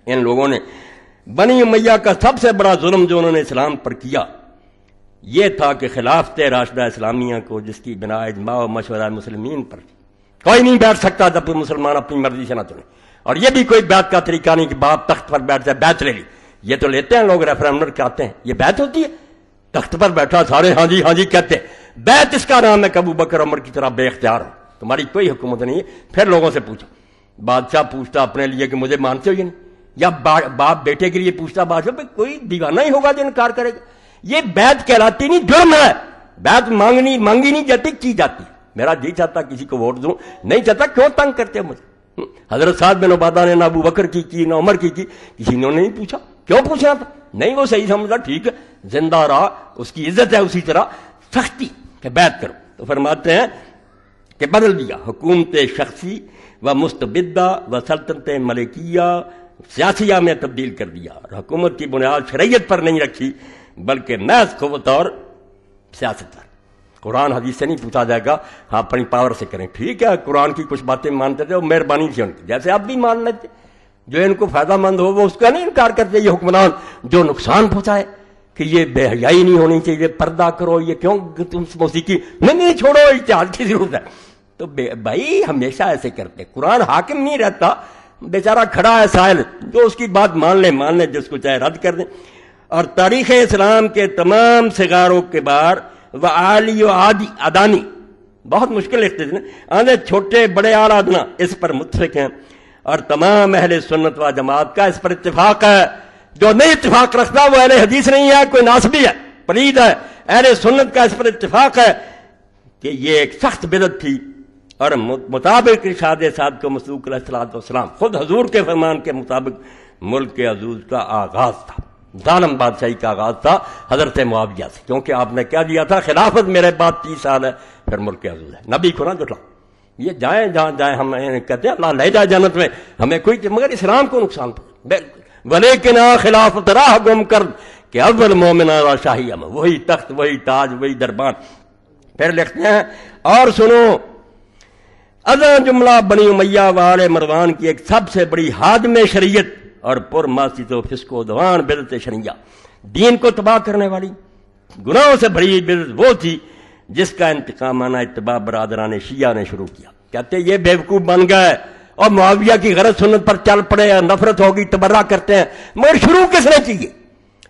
ان لوگوں نے بنی امیہ کا سب سے بڑا ظلم جو انہوں نے اسلام پر کیا یہ تھا کہ خلافت راشدہ اسلامیہ کو، جس کی بنا اجماع و مشورہ مسلمین پر کوئی نہیں بیٹھ سکتا جب مسلمان اپنی مرضی سے نہ چنے، اور یہ بھی کوئی بیعت کا طریقہ نہیں کہ باپ تخت پر بیٹھ جائے، بیعت لے لی، یہ تو لیتے ہیں لوگ ریفرنڈم کہتے ہیں، یہ بیعت ہوتی ہے؟ تخت پر بیٹھا سارے ہاں جی کہتے ہیں، بیعت اس کا نام ہے کہ ابو بکر عمر کی طرح بے اختیار ہو، تمہاری کوئی حکومت نہیں ہے۔ پھر لوگوں سے پوچھو، بادشاہ پوچھتا اپنے لیے کہ مجھے مانتے ہو یا نہیں، یا باپ بیٹے کے لیے پوچھتا بادشاہ، بھائی کوئی دیوانہ ہی ہوگا جو انکار کرے گا؟ یہ بیعت کہلاتی نہیں، جرم ہے، بیعت مانگی نہیں جاتی، کی جاتی۔ میرا جی چاہتا کسی کو ووٹ دوں، نہیں چاہتا کیوں تنگ کرتے ہو مجھے؟ حضرت سعد بن عبادہ نے نہ ابو بکر کی نہ عمر کی، کسی نے نہیں پوچھا، کیوں پوچھنا تھا؟ نہیں وہ صحیح سمجھا، ٹھیک ہے زندہ رہا، اس کی عزت ہے، اسی طرح سختی کہ بیعت کرو۔ تو فرماتے ہیں کہ بدل دیا حکومت شخصی و مستبدہ و سلطنت ملکیہ سیاسیہ میں تبدیل کر دیا، اور حکومت کی بنیاد شریعت پر نہیں رکھی بلکہ محض قوت اور سیاست پر۔ قرآن حدیث سے نہیں پوچھا جائے گا، ہاں اپنی پاور سے کریں، ٹھیک ہے قرآن کی کچھ باتیں مانتے تھے وہ مہربانی تھی ان کی، جیسے آپ بھی مان لیتے، جو ان کو فائدہ مند ہو وہ اس کا نہیں انکار کرتے۔ یہ حکمران جو نقصان پہنچائے کہ یہ بے حیائی نہیں ہونی چاہیے، پردہ کرو، یہ کیوں تم موسیقی نہیں چھوڑو، اجتہاد کی ضرورت ہے، تو بھائی ہمیشہ ایسے کرتے۔ قرآن حاکم نہیں رہتا، بیچارہ کھڑا ہے سائل، جو اس کی بات مان لے، جس کو چاہے رد کر دیں۔ اور تاریخ اسلام کے تمام صغار و کبار و عالی و ادانی، بہت مشکل لکھتے تھے نا، چھوٹے بڑے اعلیٰ ادنا اس پر متفق ہیں، اور تمام اہل سنت و جماعت کا اس پر اتفاق ہے۔ جو نہیں اتفاق رکھتا وہ اہل حدیث نہیں ہے، کوئی ناسبی ہے، پلید ہے۔ اہل سنت کا اس پر اتفاق ہے کہ یہ ایک سخت بدعت تھی، اور مطابق ارشاد صادق و مصدوق علیہ الصلوۃ والسلام، خود حضور کے فرمان کے مطابق ملک کے عزوز کا آغاز تھا، ظالم بادشاہی کا آغاز تھا حضرت معاویہ سے، کیونکہ آپ نے کیا دیا تھا، خلافت میرے بعد 30 سال ہے، پھر ملک کے عزوز ہے۔ نبی کو نہ جھٹلا، یہ جائیں جہاں جائیں، ہم کہتے ہیں اللہ لے جائے جنت میں، ہمیں کوئی، مگر اسلام کو نقصان پہنچا، ولیکن خلافت راہ گم کر کہ اول مومن را شاہی میں، وہی تخت، وہی تاج، وہی دربان۔ پھر لکھتے ہیں اور سنو، ازاں جملہ بنی امیہ والے مروان کی ایک سب سے بڑی ہادم شریعت اور پر معصیت و فسق و عدوان بدعت شرعیہ، دین کو تباہ کرنے والی گناہوں سے بڑی بدعت وہ تھی جس کا انتقامانہ اتباع برادران شیعہ نے شروع کیا۔ کہتے یہ بیوقوف بن گئے اور معاویہ کی غلط سنت پر چل پڑے، نفرت ہوگی، تبرہ کرتے ہیں، مگر شروع کس نے کی؟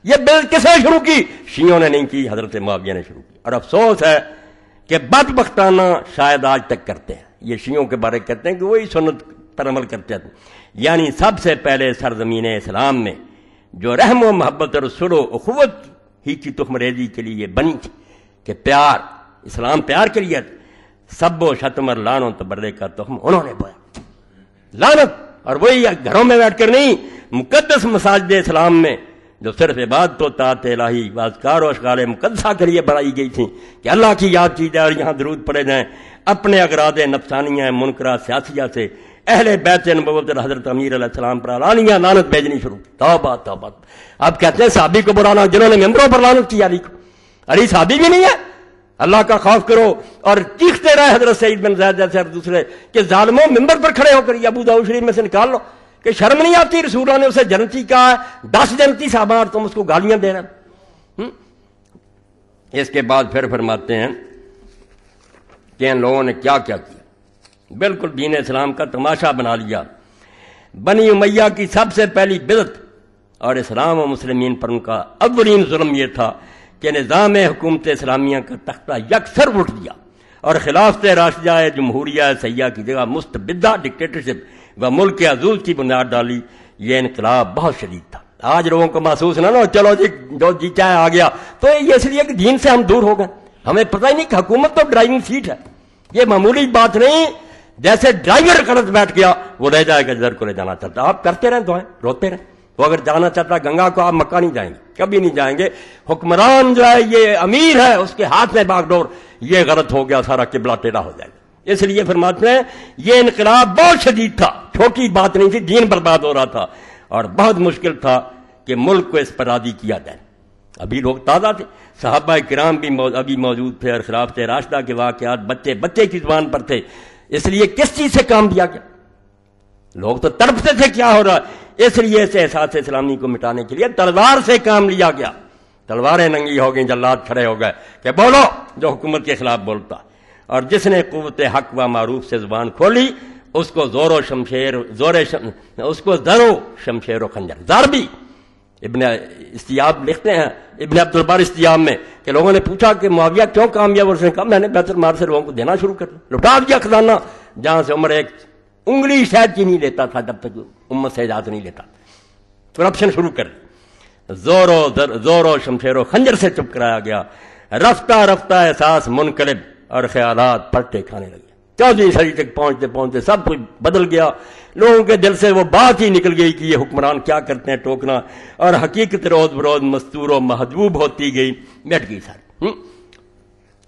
یہ بدعت کس نے شروع کی؟ شیعوں نے نہیں کی، حضرت معاویہ نے شروع کی۔ اور افسوس ہے کہ بدبختانہ شاید آج تک کرتے ہیں، یہ شیعوں کے بارے کہتے ہیں کہ وہی سنت پر عمل کرتے تھے۔ یعنی سب سے پہلے سرزمین اسلام میں جو رحم و محبت اور صلح و اخوت ہی کی تخم ریزی کے لیے بنی تھی کہ پیار، اسلام پیار کے لیے، سب و شتم اور لعن و تبرے کا تخم انہوں نے بویا، لعنت، اور وہی گھروں میں بیٹھ کر نہیں، مقدس مساجد اسلام میں جو صرف عبادت و طاعت الہی واذکار و اشغال مقدسہ کے لیے بنائی گئی تھیں کہ اللہ کی یاد کی جائے اور یہاں درود پڑے جائیں، اپنے اغراض نفسانیہ منکرہ سیاسیہ سے اہل بیت نبوت حضرت امیر علیہ السلام پر علانیہ لعنت بھیجنی شروع کی۔ توبہ توبہ۔ اب کہتے ہیں صحابی کو برانا، جنہوں نے ممبروں پر لعنت کی علی کو، علی صحابی بھی نہیں ہے، اللہ کا خوف کرو، اور چیختے رہے حضرت سعید بن زید جیسے اور دوسرے کہ ظالموں ممبر پر کھڑے ہو کر یہ ابو داؤد شریف میں سے نکال لو، کہ شرم نہیں آتی؟ رسول اللہ نے اسے جنتی کہا ہے، 10 جنتی صحابہ اور تم اس کو گالیاں دے رہے ہیں۔ اس کے بعد پھر فرماتے ہیں کہ ان لوگوں نے کیا کیا کیا، بالکل دین اسلام کا تماشا بنا لیا۔ بنی امیہ کی سب سے پہلی بدعت اور اسلام و مسلمین پر ان کا اولین ظلم یہ تھا کہ نظام حکومت اسلامیہ کا تختہ یکسر اٹھ دیا اور خلافت راشدہ جمہوریہ سیاح کی جگہ مستبدہ ڈکٹیٹرشپ و ملک عزوز کی بنیاد ڈالی۔ یہ انقلاب بہت شدید تھا۔ آج لوگوں کو محسوس نہ ہو چلو جی جو جی چاہے آ گیا، تو یہ اس لیے کہ دین سے ہم دور ہو گئے، ہمیں پتہ ہی نہیں کہ حکومت تو ڈرائیونگ سیٹ ہے، یہ معمولی بات نہیں، جیسے ڈرائیور غلط بیٹھ گیا وہ لے جائے گا جدھر کو لے جانا چاہتا، آپ کرتے رہیں دعائیں، روتے رہیں، وہ اگر جانا چاہتا گنگا کو، آپ مکہ نہیں جائیں گے، کبھی نہیں جائیں گے۔ حکمران جو ہے یہ امیر ہے، اس کے ہاتھ میں باغ ڈور، یہ غلط ہو گیا، سارا قبلہ ٹیڑھا ہو جائے گا۔ اس لیے فرماتے ہیں یہ انقلاب بہت شدید تھا، چھوٹی بات نہیں تھی، دین برباد ہو رہا تھا اور بہت مشکل تھا کہ ملک کو اس پر راضی کیا جائے۔ ابھی لوگ تازہ تھے، صحابہ کرام بھی ابھی موجود تھے اور خلافت راشدہ کے واقعات بچے بچے کی زبان پر تھے، اس لیے کس چیز سے کام دیا گیا؟ لوگ تو تڑپتے تھے کیا ہو رہا ہے، اس لیے اس احساس اسلامی کو مٹانے کے لیے تلوار سے کام لیا گیا۔ تلواریں ننگی ہو گئیں، جلاد کھڑے ہو گئے کہ بولو جو حکومت کے خلاف بولتا، اور جس نے قوت حق و معروف سے زبان کھولی اس کو زور و شمشیر اس کو زر و شمشیر و خنجر ضربی۔ ابن استیاب لکھتے ہیں، ابن عبد البر استیاب میں، کہ لوگوں نے پوچھا کہ معاویہ کیوں کامیاب؟ اس نے کہا میں نے بیت المال سے لوگوں کو دینا شروع کر دیا، لٹا دیا خزانہ، جہاں سے عمر ایک انگلی شہد کی نہیں لیتا تھا جب تک امت سے اجازت نہیں لیتا، کرپشن شروع کر دی، زور و شمشیر و خنجر سے چپ کرایا گیا۔ رفتہ رفتہ احساس منقلب اور خیالات پلٹے کھانے لگے، 14ویں صدی تک پہنچتے پہنچتے سب کچھ بدل گیا، لوگوں کے دل سے وہ بات ہی نکل گئی کہ یہ حکمران کیا کرتے ہیں، ٹوکنا، اور حقیقت روز بروز مستور و محجوب ہوتی گئی، مٹ گئی ساری۔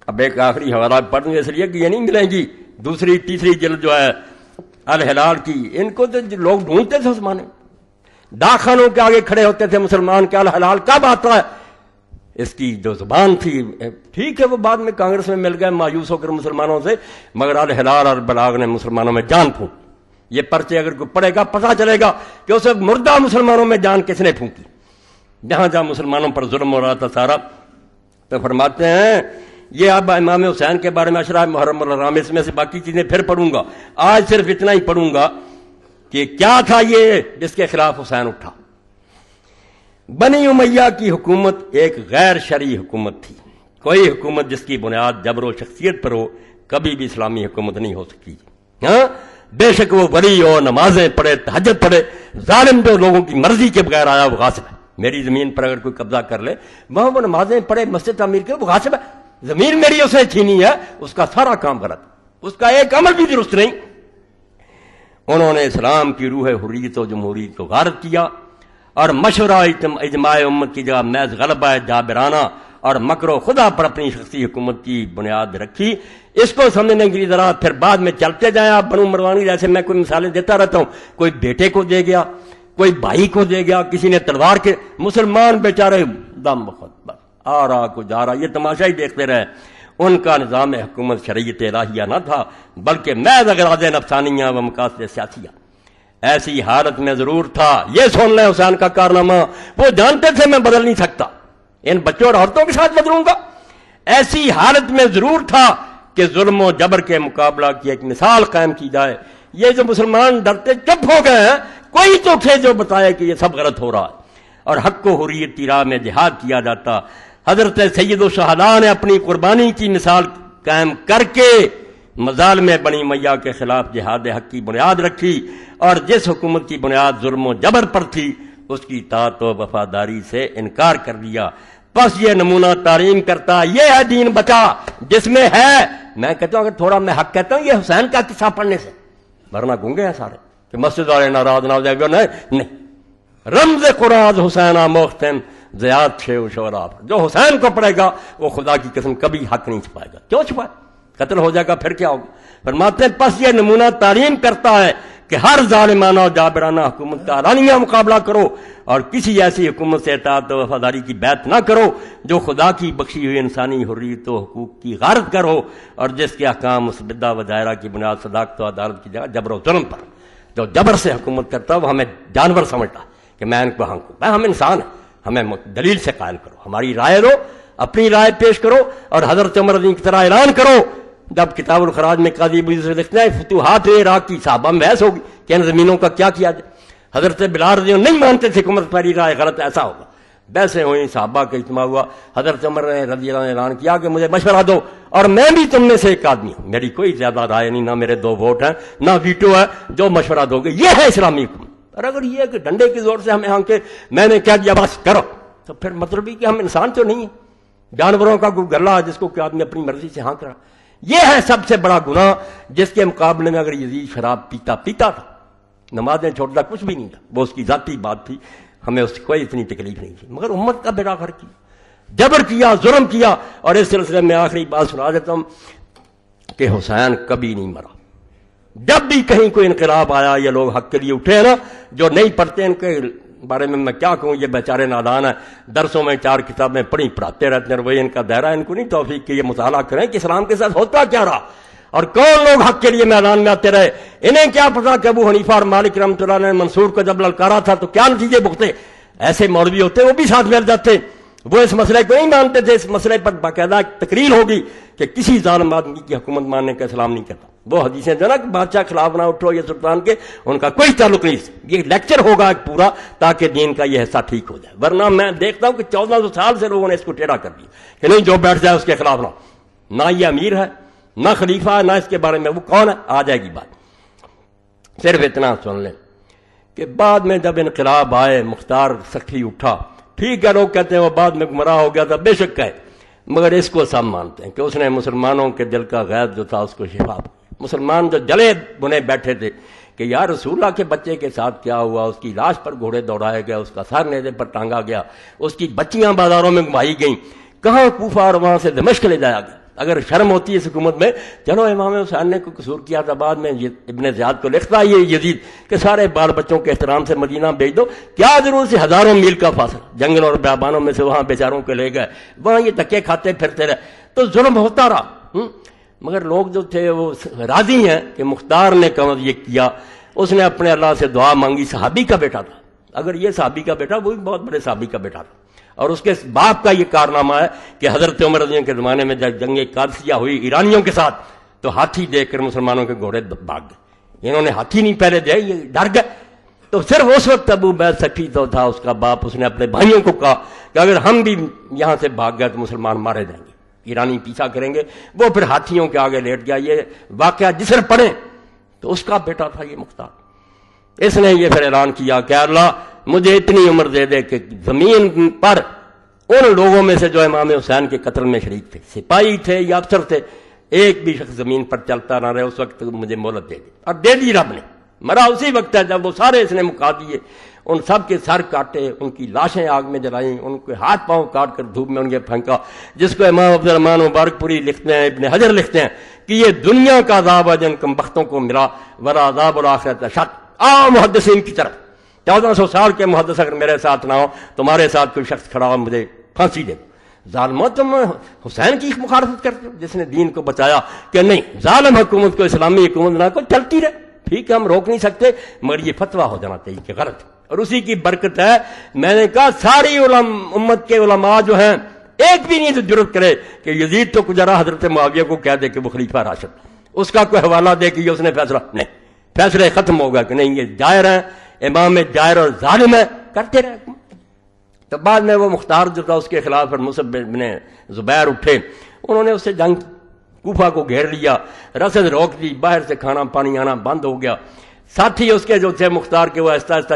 اب ایک آخری حوالہ پڑھ دوں اس لیے کہ یہ نہیں ملیں گی، دوسری تیسری جلد جو ہے الہلال کی، ان کو تو لوگ ڈھونڈتے تھے اس زمانے، ڈاک خانوں کے آگے کھڑے ہوتے تھے مسلمان کہ الہلال کب آتا ہے۔ اس کی جو زبان تھی، ٹھیک ہے وہ بعد میں کانگریس میں مل گئے مایوس ہو کر مسلمانوں سے، مگر الہلال اور بلاغ نے مسلمانوں میں جان پھونک۔ یہ پرچے اگر کوئی پڑھے گا پتہ چلے گا کہ اسے مردہ مسلمانوں میں جان کس نے پھونکی، جہاں جہاں مسلمانوں پر ظلم ہو رہا تھا سارا۔ تو فرماتے ہیں یہ اب امام حسین کے بارے میں اشرا محرم الحرام، اس میں سے باقی چیزیں پھر پڑھوں گا، آج صرف اتنا ہی پڑھوں گا کہ کیا تھا یہ جس کے خلاف حسین اٹھا۔ بنی امیہ کی حکومت ایک غیر شرعی حکومت تھی، کوئی حکومت جس کی بنیاد جبر و شخصیت پر ہو کبھی بھی اسلامی حکومت نہیں ہو سکتی۔ ہاں بے شک وہ ولی ہو، نمازیں پڑھے، تہجد پڑھے، ظالم جو لوگوں کی مرضی کے بغیر آیا وہ غاصب ہے۔ میری زمین پر اگر کوئی قبضہ کر لے، وہاں وہ نمازیں پڑھے، مسجد تعمیر کرے، وہ غاصب ہے۔ زمین میری اسے چھینی ہے، اس کا سارا کام غلط، اس کا ایک عمل بھی درست نہیں۔ انہوں نے اسلام کی روح حریت و جمہوریت کو غارت کیا اور مشورہ اجماع امت کی جگہ محض غلبہ جابرانہ اور مکر و خدا پر اپنی شخصی حکومت کی بنیاد رکھی۔ اس کو سمجھنے کے لیے ذرا پھر بعد میں چلتے جائیں آپ بنو مروان، جیسے میں کوئی مثالیں دیتا رہتا ہوں، کوئی بیٹے کو دے گیا، کوئی بھائی کو دے گیا، کسی نے تلوار کے، مسلمان بیچارے دم بخود آ رہا کو جا رہا، یہ تماشا ہی دیکھتے رہے۔ ان کا نظام حکومت شریعت الہیہ نہ تھا بلکہ محض اغراض نفسانیہ و مقاصد سیاسیہ۔ ایسی حالت میں ضرور تھا، یہ سن لیں حسین کا کارنامہ، وہ جانتے تھے میں بدل نہیں سکتا، ان بچوں اور عورتوں کے ساتھ بدلوں گا۔ ایسی حالت میں ضرور تھا کہ ظلم و جبر کے مقابلہ کی ایک مثال قائم کی جائے۔ یہ جو مسلمان ڈرتے چپ ہو گئے ہیں، کوئی تو تھے جو بتائے کہ یہ سب غلط ہو رہا ہے اور حق و حریت کی راہ میں جہاد کیا جاتا۔ حضرت سید الشہداء نے اپنی قربانی کی مثال قائم کر کے مظالم بنی امیہ کے خلاف جہاد حق کی بنیاد رکھی، اور جس حکومت کی بنیاد ظلم و جبر پر تھی اس کی اطاعت و وفاداری سے انکار کر دیا۔ بس یہ نمونہ تعلیم کرتا، یہ ہے دین بچا جس میں ہے، میں کہتا ہوں اگر تھوڑا میں حق کہتا ہوں یہ حسین کا قصہ پڑھنے سے، ورنہ گونگے ہیں سارے کہ مسجد والے ناراض نہ ہو جائے گا، نہیں، رمز قرآن حسین موختن زیاد چھے و شوراب، جو حسین کو پڑھے گا وہ خدا کی قسم کبھی حق نہیں چھپائے گا۔ کیوں چھپائے؟ قتل ہو جائے گا پھر کیا ہوگا؟ فرماتے ہیں پس یہ نمونہ تعلیم کرتا ہے کہ ہر ظالمانہ اور جابرانہ حکومت کا اعلانیہ مقابلہ کرو اور کسی ایسی حکومت سے اطاعت و وفاداری کی بیعت نہ کرو جو خدا کی بخشی ہوئی انسانی حریت و حقوق کی غارت کرو اور جس کے احکام مسبدہ و دائرہ کی بنیاد صداقت و عدالت کی جگہ جبر و ظلم پر۔ جو جبر سے حکومت کرتا ہے وہ ہمیں جانور سمجھتا ہے کہ میں ان کو ہانکوں، ہم انسان ہیں، ہمیں دلیل سے قائل کرو، ہماری رائے دو، اپنی رائے پیش کرو اور حضرت عمر رضی کی طرح اعلان کرو۔ جب کتاب الخراج میں قاضی ابو یوسف لکھتے ہیں فتوحات عراق کی صحابہ میں بحث ہوگی کہ ان زمینوں کا کیا کیا جائے، حضرت بلال رضی اللہ نہیں مانتے تھے کہ عمر پہلی رائے غلط، ایسا ہوگا، بحثیں ہوئیں، صحابہ کا اجتماع ہوا، حضرت عمر رضی اللہ نے اعلان کیا کہ مجھے مشورہ دو اور میں بھی تم میں سے ایک آدمی ہوں، میری کوئی زیادہ رائے نہیں، نہ میرے 2 ووٹ ہیں نہ ویٹو ہے، جو مشورہ دو گے یہ ہے اسلامی حکومت۔ اور اگر یہ کہ ڈنڈے کی زور سے ہمیں ہانکے میں نے کیا دیا بس کرو، تو پھر مطلب ہی کہ ہم انسان تو نہیں ہیں، جانوروں کا کوئی گلا جس کو کہ آدمی اپنی مرضی سے ہانک رہا۔ یہ ہے سب سے بڑا گناہ جس کے مقابلے میں اگر یزید شراب پیتا تھا، نمازیں چھوڑتا کچھ بھی نہیں تھا، وہ اس کی ذاتی بات تھی، ہمیں اس کی کوئی اتنی تکلیف نہیں تھی، مگر امت کا بیڑا غرق کیا، جبر کیا، ظلم کیا۔ اور اس سلسلے میں آخری بات سنا دیتا ہوں کہ حسین کبھی نہیں مرا۔ جب بھی کہیں کوئی انقلاب آیا یہ لوگ حق کے لیے اٹھے ہیں نا، جو نہیں پڑھتے ان کے بارے میں میں کیا کہوں، یہ بیچارے نادان ہیں، درسوں میں 4 کتابیں پڑھاتے رہتے ہیں، وہی ان کا دائرہ، ان کو نہیں توفیق کہ یہ مطالعہ کریں کہ اسلام کے ساتھ ہوتا کیا رہا اور کون لوگ حق کے لیے میدان میں آتے رہے۔ انہیں کیا پتا کہ ابو حنیفہ اور مالک رحمۃ اللہ نے منصور کو جب للکارا تھا تو کیا نتیجے بھگتے۔ ایسے مولوی ہوتے وہ بھی ساتھ مل جاتے، وہ اس مسئلے کو نہیں مانتے تھے، اس مسئلے پر باقاعدہ ایک تقریر ہوگی کہ کسی ظالم آدمی کی حکومت ماننے کا اسلام نہیں کرتا۔ وہ حدیثیں جو نا کہ بادشاہ خلاف نہ اٹھو یہ سلطان کے، ان کا کوئی تعلق نہیں، یہ لیکچر ہوگا ایک پورا تاکہ دین کا یہ حصہ ٹھیک ہو جائے۔ ورنہ میں دیکھتا ہوں کہ 1400 سال سے لوگوں نے اس کو ٹیڑھا کر دیا کہ نہیں جو بیٹھ جائے اس کے خلاف نہ یہ امیر ہے نہ خلیفہ ہے نہ اس کے بارے میں وہ کون ہے، آ جائے گی بات۔ صرف اتنا سن لیں کہ بعد میں جب انقلاب آئے مختار سکھی اٹھا، ٹھیک ہے لوگ کہتے ہیں وہ بعد میں گمراہ ہو گیا تھا، بے شک ہے، مگر اس کو سب مانتے ہیں کہ اس نے مسلمانوں کے دل کا غیظ جو تھا اس کو شفا۔ مسلمان جو جلے بنے بیٹھے تھے کہ یا رسول اللہ کے بچے کے ساتھ کیا ہوا، اس کی لاش پر گھوڑے دوڑائے گئے، اس کا سر نیزے پر ٹانگا گیا، اس کی بچیاں بازاروں میں گھمائی گئیں، کہاں کوفہ اور وہاں سے دمشق لے جایا گیا۔ اگر شرم ہوتی ہے اس حکومت میں، چلو امام حسین نے کوئی قصور کیا تھا، بعد میں ابن زیاد کو لکھتا یہ یزید کہ سارے بال بچوں کے احترام سے مدینہ بھیج دو، کیا ضرورت سے ہزاروں میل کا فاصلہ، جنگل اور بیابانوں میں سے وہاں بیچاروں کے لے گئے، وہاں یہ دھکے کھاتے پھرتے رہے، تو ظلم ہوتا رہا۔ مگر لوگ جو تھے وہ راضی ہیں کہ مختار نے کم یہ کیا، اس نے اپنے اللہ سے دعا مانگی، صحابی کا بیٹا تھا، اگر یہ صحابی کا بیٹا، وہ بھی بہت بڑے صحابی کا بیٹا تھا، اور اس کے باپ کا یہ کارنامہ ہے کہ حضرت عمر رضی اللہ کے زمانے میں جب جنگ قادسیہ ہوئی ایرانیوں کے ساتھ تو ہاتھی دیکھ کر مسلمانوں کے گھوڑے بھاگ گئے، انہوں نے ہاتھی نہیں پہلے دیا، یہ ڈر گئے، تو صرف اس وقت ابو بیض سکھی تو تھا اس کا باپ، اس نے اپنے بھائیوں کو کہا کہ اگر ہم بھی یہاں سے بھاگ گئے تو مسلمان مارے جائیں گے، ایرانی پیچھا کریں گے، وہ پھر ہاتھیوں کے آگے لیٹ گیا۔ یہ واقعہ جس نے پڑھے تو اس کا بیٹا تھا یہ مختار، اس نے یہ پھر اعلان کیا کہ اللہ مجھے اتنی عمر دے دے کہ زمین پر ان لوگوں میں سے جو امام حسین کے قتل میں شریک تھے، سپاہی تھے یا افسر تھے، ایک بھی شخص زمین پر چلتا نہ رہے، اس وقت مجھے مہلت دے دی، اور دے دی رب نے۔ مرا اسی وقت ہے جب وہ سارے اس نے مکا دیے، ان سب کے سر کاٹے، ان کی لاشیں آگ میں جلائیں، ان کے ہاتھ پاؤں کاٹ کر دھوپ میں ان کے پھینکا، جس کو امام عبد الرحمن مبارک پوری لکھتے ہیں، ابن حجر لکھتے ہیں کہ یہ دنیا کا عذاب ہے جن کم بختوں کو ملا، ورا عذاب الآخرت اشد۔ محدثین کی طرف 1400 سال کے محدث اگر میرے ساتھ نہ ہو، تمہارے ساتھ کوئی شخص کھڑا ہو مجھے پھانسی دے، ظالموں تم حسین کی مخالفت کرتے ہو جس نے دین کو بچایا کہ نہیں ظالم حکومت کو اسلامی حکومت نہ کو چلتی رہے. ٹھیک ہے ہم روک نہیں سکتے مگر یہ فتویٰ ہو جانا چاہیے کہ غلط. اور اسی کی برکت ہے میں نے کہا ساری امت کے علماء جو ہیں ایک بھی نہیں تو جرت کرے کہ یزید تو گزرا حضرت معاویہ کو کہہ دے کہ وہ خلیفہ راشد, اس کا کوئی حوالہ دے کہ یہ اس نے فیصلہ نہیں, فیصلے ختم ہوگا کہ نہیں یہ جائر ہیں, امام جائر اور ظالم ہے, کرتے رہے. تو بعد میں وہ مختار جو تھا اس کے خلاف پر مصعب بن زبیر اٹھے, انہوں نے اس سے جنگ کوفہ کو گھیر لیا, رسد روک دی, باہر سے کھانا پانی آنا بند ہو گیا. ساتھی اس کے جو تھے مختار کے وہ آہستہ آہستہ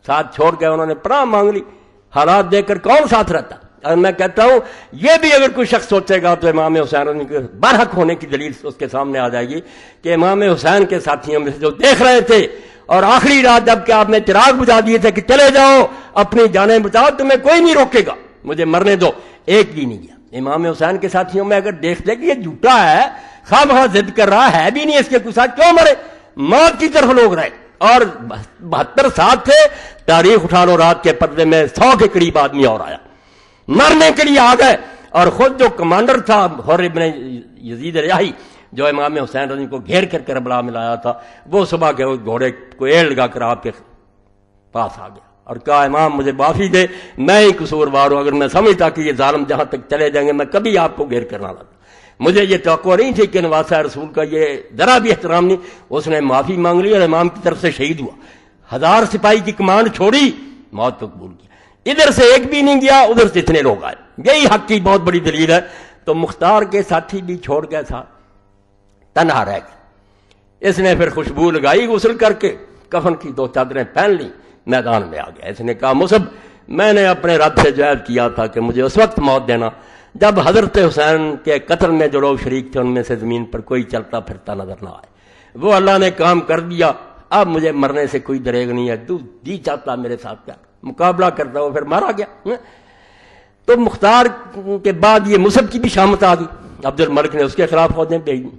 ساتھ چھوڑ گئے, انہوں نے پناہ مانگ لی. حالات دیکھ کر کون ساتھ رہتا. اور میں کہتا ہوں یہ بھی اگر کوئی شخص سوچے گا تو امام حسین کے برحق ہونے کی دلیل اس کے سامنے آ جائے گی کہ امام حسین کے ساتھیوں میں سے جو دیکھ رہے تھے اور آخری رات جب کہ آپ نے چراغ بجھا دیے تھے کہ چلے جاؤ اپنی جانیں بچاؤ تمہیں کوئی نہیں روکے گا مجھے مرنے دو, ایک بھی نہیں گیا. امام حسین کے ساتھیوں میں اگر دیکھ لے کہ یہ جھوٹا ہے, خواہ ضد کر رہا ہے بھی نہیں اس کے کچھ ساتھ, کیوں مرے؟ موت کی طرف لوگ رہے. اور 72 ساتھ تھے, تاریخ اٹھا لو, رات کے پردے میں 100 کے قریب آدمی اور آیا, مرنے کے لیے آ گئے. اور خود جو کمانڈر تھا حر ابن یزید ریاحی جو امام حسین رضی کو گھیر کر کربلا میں لایا تھا, وہ صبح کے گھوڑے کو ایڑ لگا کر آپ کے پاس آ گیا اور کہا امام مجھے معافی دے, میں ہی قصوروار ہوں, اگر میں سمجھتا کہ یہ ظالم جہاں تک چلے جائیں گے میں کبھی آپ کو گھیر کرنا لاتا. مجھے یہ توقع نہیں تھی کہ نواسہ رسول کا یہ ذرا بھی احترام نہیں. اس نے معافی مانگ لی اور امام کی طرف سے شہید ہوا. 1000 سپاہی کی کمانڈ چھوڑی, موت کو قبول کیا. ادھر سے ایک بھی نہیں گیا, ادھر سے اتنے لوگ آئے. یہی حق کی بہت بڑی دلیل ہے. تو مختار کے ساتھی بھی چھوڑ گئے تھا, تنہا رہ گیا. اس نے پھر خوشبو لگائی, غسل کر کے کفن کی 2 چادریں پہن لی, میدان میں آ گیا. اس نے کہا مصعب میں نے اپنے رب سے جہاد کیا تھا کہ مجھے اس وقت موت دینا جب حضرت حسین کے قتل میں جو لوگ شریک تھے ان میں سے زمین پر کوئی چلتا پھرتا نظر نہ آئے. وہ اللہ نے کام کر دیا, اب مجھے مرنے سے کوئی دریغ نہیں ہے. تو جی چاہتا میرے ساتھ کیا مقابلہ کرتا, وہ پھر مارا گیا. تو مختار کے بعد یہ مصعب کی بھی شامت آ گئی. عبد الملک نے اس کے خلاف فوجیں بھیج دی.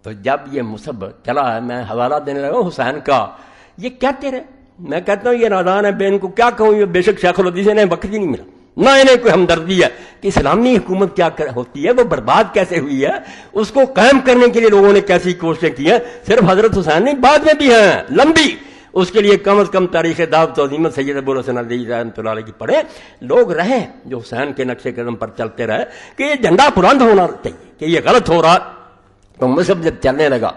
تو جب یہ مصعب چلا ہے, میں حوالہ دینے لگا حسین کا, یہ کہتے رہے. میں کہتا ہوں یہ نادان ہے, بے ان کو کیا کہوں, یہ بے شک شیخ الحدیث نے وقت ہی نہیں ملا, نہ انہیں کوئی ہمدردی ہے کہ اسلامی حکومت کیا ہوتی ہے, وہ برباد کیسے ہوئی ہے, اس کو قائم کرنے کے لیے لوگوں نے کیسی کوششیں کی ہیں. صرف حضرت حسین نہیں, بعد میں بھی ہیں لمبی. اس کے لیے کم از کم تاریخ دعوت و عظیمت سید ابو الحسن علی رحمۃ اللہ علیہ کی پڑھیں. لوگ رہے جو حسین کے نقش قدم پر چلتے رہے کہ یہ جھنڈا بلند ہونا چاہیے کہ یہ غلط ہو رہا. تو مصعب جب چلنے لگا,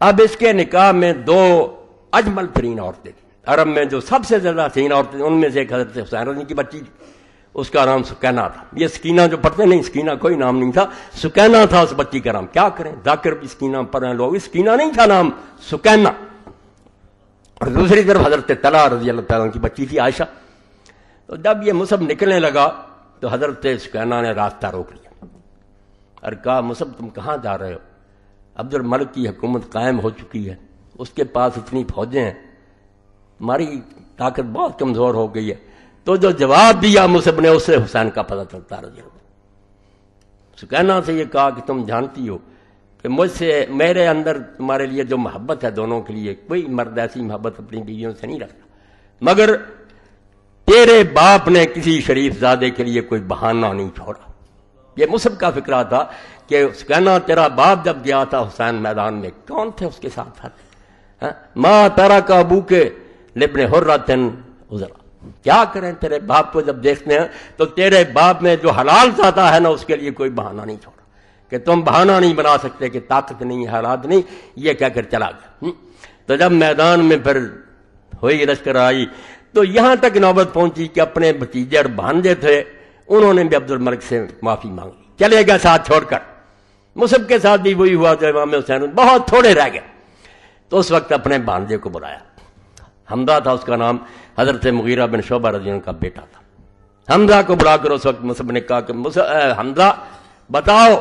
اب اس کے نکاح میں 2 اجمل ترین عورتیں تھیں. عرب میں جو سب سے زیادہ حسین عورتیں ان میں سے ایک حضرت حسین رضی کی بچی تھی, اس کا نام سکینہ تھا. یہ سکینہ جو پڑھتے نہیں, سکینہ کوئی نام نہیں تھا, سکینہ تھا اس بچی کا نام. کیا کریں, ذاکر بھی سکینہ پڑھ رہے لوگ, سکینہ نہیں تھا نام, سکینہ. اور دوسری طرف حضرت طلحہ رضی اللہ تعالیٰ کی بچی تھی عائشہ. تو جب یہ مصعب نکلنے لگا تو حضرت سکینہ نے راستہ روک لیا اور کہا مصعب تم کہاں جا رہے ہو؟ عبد الملک کی حکومت قائم ہو چکی ہے, اس کے پاس اتنی فوجیں ہیں, ہماری طاقت بہت کمزور ہو گئی ہے. تو جو جواب دیا مصعب نے, اس سے حسین کا پتہ چلتا رضی اللہ. سکینہ سے یہ کہا کہ تم جانتی ہو کہ مجھ سے, میرے اندر تمہارے لیے جو محبت ہے دونوں کے لیے, کوئی مرد ایسی محبت اپنی بیویوں سے نہیں رکھتا, مگر تیرے باپ نے کسی شریف زادے کے لیے کوئی بہانہ نہیں چھوڑا. یہ مصعب کا فکرہ تھا کہ سکینہ تیرا باپ جب گیا تھا حسین میدان میں, کون تھے اس کے ساتھ؟ ماں تارا کا ابو کے لبن حرتن ازرا. کیا کریں, تیرے باپ کو جب دیکھتے ہیں تو تیرے باپ نے جو حلال چاہتا ہے نا اس کے لیے کوئی بہانہ نہیں چھوڑا کہ تم بہانہ نہیں بنا سکتے کہ طاقت نہیں, حالات نہیں, یہ کہہ کر چلا گیا. تو جب میدان میں پھر ہوئی لشکر آئی تو یہاں تک نوبت پہنچی کہ اپنے بھتیجے اور بھانجے تھے, انہوں نے بھی عبد الملک سے معافی مانگی, چلے گئے ساتھ چھوڑ کر. مصعب کے ساتھ بھی وہی ہوا جو امام حسین, بہت تھوڑے رہ گئے. تو اس وقت اپنے بھانجے کو بلایا, حمزہ تھا اس کا نام, حضرت مغیرہ بن شعبہ رضی اللہ عنہ کا بیٹا تھا. حمزہ کو بلا کر اس وقت مصعب نے کہا کہ حمزہ بتاؤ.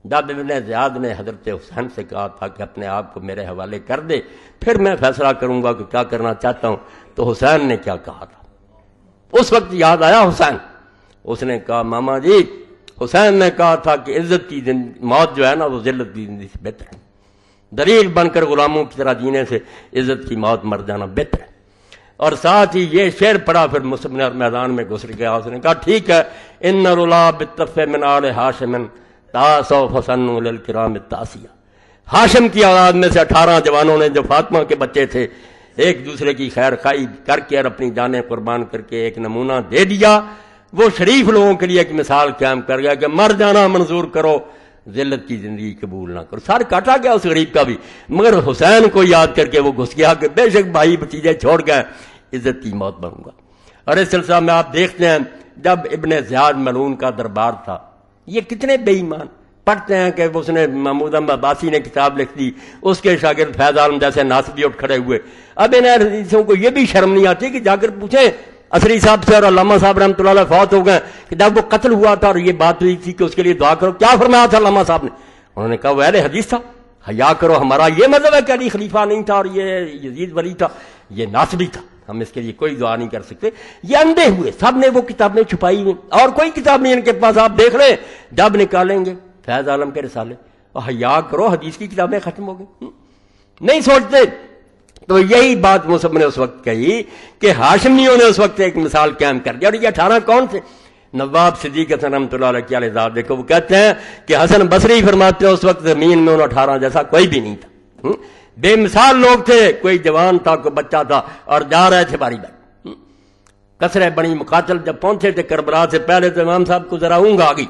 جب ابن زیاد نے حضرت حسین سے کہا تھا کہ اپنے آپ کو میرے حوالے کر دے, پھر میں فیصلہ کروں گا کہ کیا کرنا چاہتا ہوں, تو حسین نے کیا کہا تھا. اس وقت یاد آیا حسین. اس نے کہا ماما جی, حسین نے کہا تھا کہ عزت کی موت جو ہے نا وہ ذلت کی زندگی سے بہتر ہے, دلیل بن کر غلاموں کی طرح جینے سے عزت کی موت مر جانا بہتر ہے. اور ساتھ ہی یہ شعر پڑھا، پھر مسلم میدان میں گھس گیا. اس نے کہا ٹھیک ہے، ان رلا بالطف من آل ہاشم تاسو فسنوا للکرام التاسیہ. ہاشم کی اولاد میں سے 18 جوانوں نے جو فاطمہ کے بچے تھے ایک دوسرے کی خیر خواہی کر کے اور اپنی جانیں قربان کر کے ایک نمونہ دے دیا. وہ شریف لوگوں کے لیے ایک مثال قائم کر گیا کہ مر جانا منظور کرو، ذلت کی زندگی قبول نہ کرو. سر کاٹا گیا اس غریب کا بھی، مگر حسین کو یاد کر کے وہ گھس گیا کہ بے شک بھائی بھتیجے چھوڑ گئے، عزت کی موت بنوں گا. اور اس سلسلہ میں آپ دیکھتے ہیں جب ابن زیاد ملعون کا دربار تھا، یہ کتنے بے ایمان. پڑھتے ہیں کہ اس نے محمود احمد عباسی نے کتاب لکھ دی، اس کے شاگرد فیض عالم جیسے ناصبی اٹھ کھڑے ہوئے. اب ان حدیثوں کو یہ بھی شرم نہیں آتی کہ جا کر پوچھیں عصری صاحب سے اور علامہ صاحب رحمۃ اللہ علیہ فوت ہو گئے کہ جب وہ قتل ہوا تھا اور یہ بات ہوئی تھی کہ اس کے لیے دعا کرو، کیا فرمایا تھا علامہ صاحب نے؟ انہوں نے کہا وہ اہل حدیث تھا، حیا کرو، ہمارا یہ مذہب ہے کہ علی خلیفہ نہیں تھا اور یہ یزید ولی تھا، یہ ناصبی تھا، ہم اس کے لیے کوئی دعا نہیں کر سکتے. یہ اندھے ہوئے، سب نے وہ کتابیں چھپائی ہوئی اور کوئی کتاب نہیں ان کے پاس. آپ دیکھ لیں جب نکالیں گے فیض عالم کے رسالے اور حیا کرو حدیث کی کتابیں ختم ہو گئی، نہیں سوچتے. تو یہی بات مصعب نے اس وقت کہی کہ ہاشمیوں نے اس وقت ایک مثال قائم کر دیا. اور یہ 18 کون تھے؟ نواب صدیق حسن رحمۃ اللہ علیہ کے ذات. دیکھو وہ کہتے ہیں کہ حسن بصری فرماتے ہیں اس وقت زمین میں ان 18 جیسا کوئی بھی نہیں تھا، بے مثال لوگ تھے. کوئی جوان تھا، کوئی بچہ تھا اور جا رہے تھے باری باری. کثرے بنی مقاتل جب پہنچے تھے کربلا سے پہلے تو امام صاحب کو ذرا اونگ آ گئی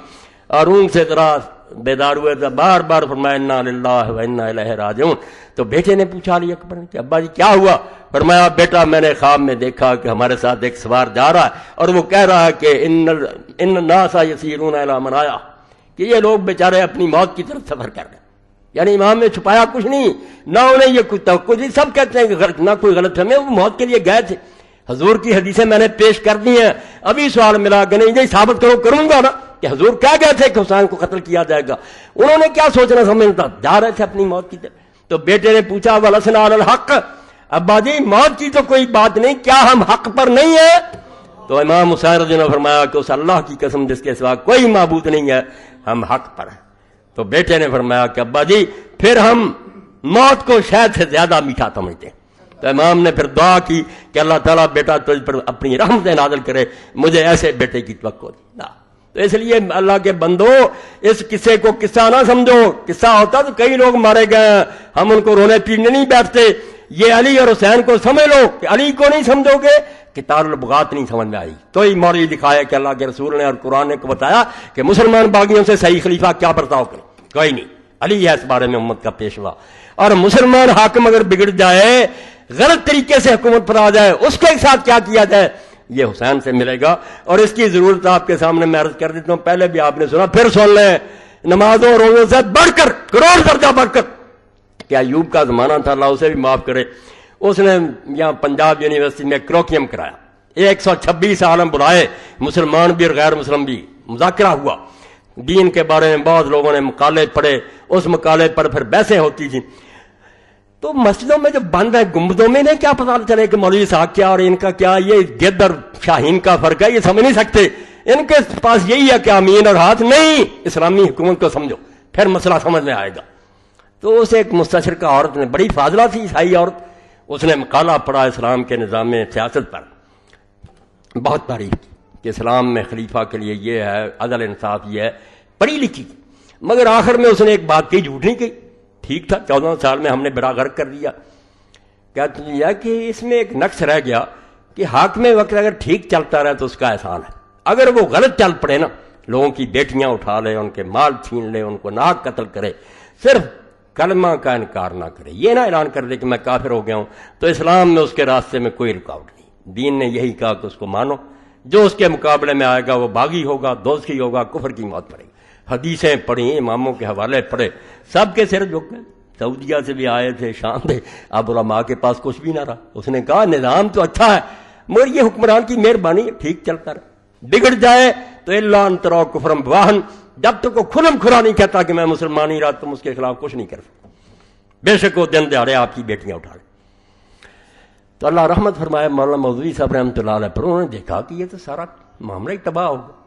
اور اونگ سے ذرا بیدار ہوئے تو بار بار فرمایا انا للہ و انا الیہ راجعون. تو بیٹے نے پوچھا علی اکبر نے کہ ابا جی کیا ہوا؟ فرمایا بیٹا میں نے خواب میں دیکھا کہ ہمارے ساتھ ایک سوار جا رہا ہے اور وہ کہہ رہا ہے کہ ان الناس یسیرون الی منایا، کہ یہ لوگ بیچارے اپنی موت کی طرف سفر کر رہے ہیں. یعنی امام نے چھپایا کچھ نہیں، نہ انہیں یہ کچھ توقع نہیں. سب کہتے ہیں کہ نہ کوئی غلط فہمی، وہ موت کے لیے گئے تھے. حضور کی حدیثیں میں نے پیش کر دی ہیں. ابھی سوال ملا کہ نہیں ثابت کرو، کروں گا نا کہ حضور کہہ گئے تھے کہ حسین کو قتل کیا جائے گا. انہوں نے کیا سوچنا سمجھنا، جا رہے تھے اپنی موت کی طرف. تو بیٹے نے پوچھا ولسنا علی الحق، ابا جی موت کی تو کوئی بات نہیں، کیا ہم حق پر نہیں ہیں؟ تو امام حسین رضی اللہ عنہ نے فرمایا کہ اس اللہ کی قسم جس کے سوا کوئی معبود نہیں ہے، ہم حق پر ہیں. تو بیٹے نے فرمایا کہ ابا جی پھر ہم موت کو شہد سے زیادہ میٹھا سمجھتے ہیں. تو امام نے پھر دعا کی کہ اللہ تعالیٰ بیٹا تجھ پر اپنی رحمتیں نازل کرے، مجھے ایسے بیٹے کی توقع دی. تو اس لیے اللہ کے بندو اس قصے کو قصہ نہ سمجھو. قصہ ہوتا تو کئی لوگ مارے گئے، ہم ان کو رونے پیٹنے نہیں بیٹھتے. یہ علی اور حسین کو سمجھ لو کہ علی کو نہیں سمجھو گے کہ تار البغات نہیں سمجھ میں آئی. تو ہی مولوی دکھایا کہ اللہ کے رسول نے اور قرآن نے کو بتایا کہ مسلمان باغیوں سے صحیح خلیفہ کیا برتاؤ کرے، کوئی نہیں. علی ہے اس بارے میں امت کا پیشوا. اور مسلمان حاکم اگر بگڑ جائے، غلط طریقے سے حکومت پر آ جائے، اس کے ساتھ کیا کیا جائے یہ حسین سے ملے گا. اور اس کی ضرورت آپ کے سامنے میں عرض کر دیتا ہوں، پہلے بھی آپ نے سنا پھر سن لیں. نمازوں روزوں سے بڑھ کر، کروڑ درجہ بڑھ کر، کہ ایوب کا زمانہ تھا، اللہ اسے بھی معاف کرے، اس نے یہاں پنجاب یونیورسٹی میں کروکیم کرایا. 126 عالم بلائے، مسلمان بھی اور غیر مسلم بھی، مذاکرہ ہوا دین کے بارے میں. بہت لوگوں نے مقالے پڑھے، اس مقالے پر پھر بحثیں ہوتی تھیں. تو مسجدوں میں جو بند ہے گنبدوں میں انہیں کیا پتا چلے کہ مولوی صاحب کیا اور ان کا کیا، یہ گدھ اور شاہین کا فرق ہے، یہ سمجھ نہیں سکتے. ان کے پاس یہی ہے کہ امین اور ہاتھ نہیں. اسلامی حکومت کو سمجھو، پھر مسئلہ سمجھ میں آئے گا. تو اسے ایک مستشرقہ عورت نے، بڑی فاضلہ تھی عیسائی عورت، اس نے مقالہ پڑھا اسلام کے نظام سیاست پر، بہت تعریف کی کہ اسلام میں خلیفہ کے لیے یہ ہے، عدل انصاف یہ ہے، پڑھی لکھی. مگر آخر میں اس نے ایک بات کہی، جھوٹ نہیں کہی. ٹھیک تھا، 14 سال میں ہم نے بڑا غرق کر دیا. کہتے ہیں کہ اس میں ایک نقص رہ گیا کہ حاکم وقت اگر ٹھیک چلتا رہے تو اس کا احسان ہے، اگر وہ غلط چل پڑے نا، لوگوں کی بیٹیاں اٹھا لے، ان کے مال چھین لے، ان کو ناک قتل کرے، صرف کلمہ کا انکار نہ کرے، یہ نہ اعلان کر دے کہ میں کافر ہو گیا ہوں، تو اسلام میں اس کے راستے میں کوئی رکاوٹ نہیں. دین نے یہی کہا کہ اس کو مانو، جو اس کے مقابلے میں آئے گا وہ باغی ہوگا، دوزخی ہوگا، کفر کی موت پڑے گی. حدیثیں پڑھی، اماموں کے حوالے پڑھے، سب کے سر جھک گئے. سعودیہ سے بھی آئے تھے، شام تھے، اب علماء کے پاس کچھ بھی نہ رہا. اس نے کہا نظام تو اچھا ہے مگر یہ حکمران کی مہربانی ہے، ٹھیک چلتا رہا. بگڑ جائے تو اللہ انترا کفرم واہن، جب تک وہ کھلم کھلا نہیں کہتا کہ میں مسلمان ہی رہا، تم اس کے خلاف کچھ نہیں کر سکتے، بے شک وہ دن دہاڑے آپ کی بیٹیاں اٹھا لیں. تو اللہ رحمت فرمائے مولانا مودودی صاحب رحمۃ اللہ علیہ پر، انہوں نے دیکھا کہ یہ تو سارا معاملہ ہی تباہ ہوگا.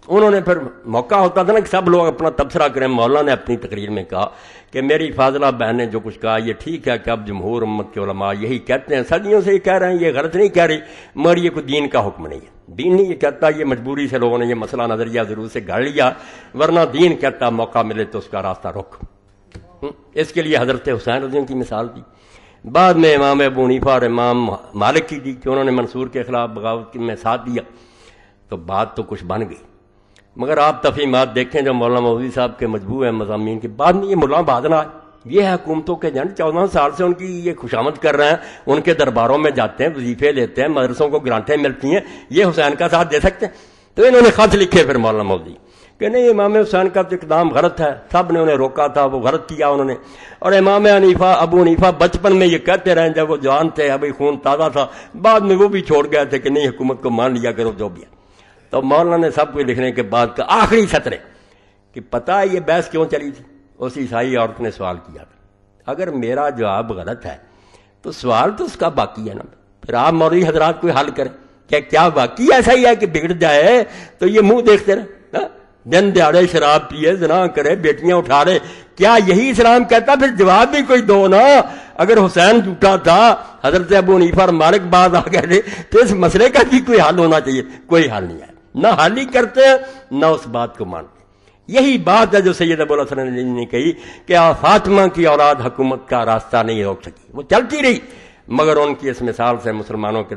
انہوں نے پھر موقع ہوتا تھا نا کہ سب لوگ اپنا تبصرہ کریں. مولانا نے اپنی تقریر میں کہا کہ میری فاضلہ بہن نے جو کچھ کہا یہ ٹھیک ہے کہ اب جمہور امت کے علماء یہی کہتے ہیں, صدیوں سے یہ کہہ رہے ہیں, یہ غلط نہیں کہہ رہی, مگر یہ کوئی دین کا حکم نہیں ہے. دین نہیں یہ کہتا, یہ مجبوری سے لوگوں نے یہ مسئلہ نظریہ ضرور سے گھڑ لیا, ورنہ دین کہتا موقع ملے تو اس کا راستہ رک. اس کے لیے حضرت حسین رضی اللہ عنہ کی مثال دی. بعد میں امام ابو حنیفہ اور امام مالک کی دی کہ انہوں نے منصور کے خلاف بغاوت میں ساتھ دیا, تو بات تو کچھ بن گئی. مگر آپ تفہیمات دیکھیں جو مولانا مودودی صاحب کے مجموعے مضامین کے بعد میں یہ مولانا بادنا یہ حکومتوں کے جن 14 سال سے ان کی یہ خوشامد کر رہے ہیں, ان کے درباروں میں جاتے ہیں, وظیفے لیتے ہیں, مدرسوں کو گرانٹیں ملتی ہیں, یہ حسین کا ساتھ دے سکتے ہیں؟ تو انہوں نے خط لکھے پھر مولانا مودودی کہ نہیں, امام حسین کا تو اقدام غلط ہے, سب نے انہیں روکا تھا, وہ غلط کیا انہوں نے. اور امام حنیفہ ابو حنیفہ بچپن میں یہ کہتے رہے جب وہ جوان تھے, ابھی خون تازہ تھا, بعد میں وہ بھی چھوڑ گئے تھے کہ نہیں حکومت کو مان لیا کرو جو بھی ہے. تو مولانا نے سب کچھ لکھنے کے بعد کا آخری سطرے کہ پتہ ہے یہ بحث کیوں چلی تھی. اس عیسائی عورت نے سوال کیا تھا, اگر میرا جواب غلط ہے تو سوال تو اس کا باقی ہے نا, پھر آپ مولوی حضرات کوئی حل کریں کہ کیا باقی ایسا ہی ہے کہ بگڑ جائے تو یہ منہ دیکھتے رہے, دن دیہڑے شراب پیے, زنا کرے, بیٹیاں اٹھا رہے, کیا یہی اسلام کہتا؟ پھر جواب بھی کوئی دو نا. اگر حسین جھوٹا تھا, حضرت ابو حنیفہ اور مالک بعد آ گئے تھے, تو اس مسئلے کا بھی کوئی حل ہونا چاہیے. کوئی حل نہیں ہے, نہ حل ہی کرتے ہیں نہ اس بات کو مانتے. یہی بات ہے جو سید ابو الحسن علی نے کہی کہ فاطمہ کی اولاد حکومت کا راستہ نہیں روک سکی, وہ چلتی رہی, مگر ان کی اس مثال سے مسلمانوں کے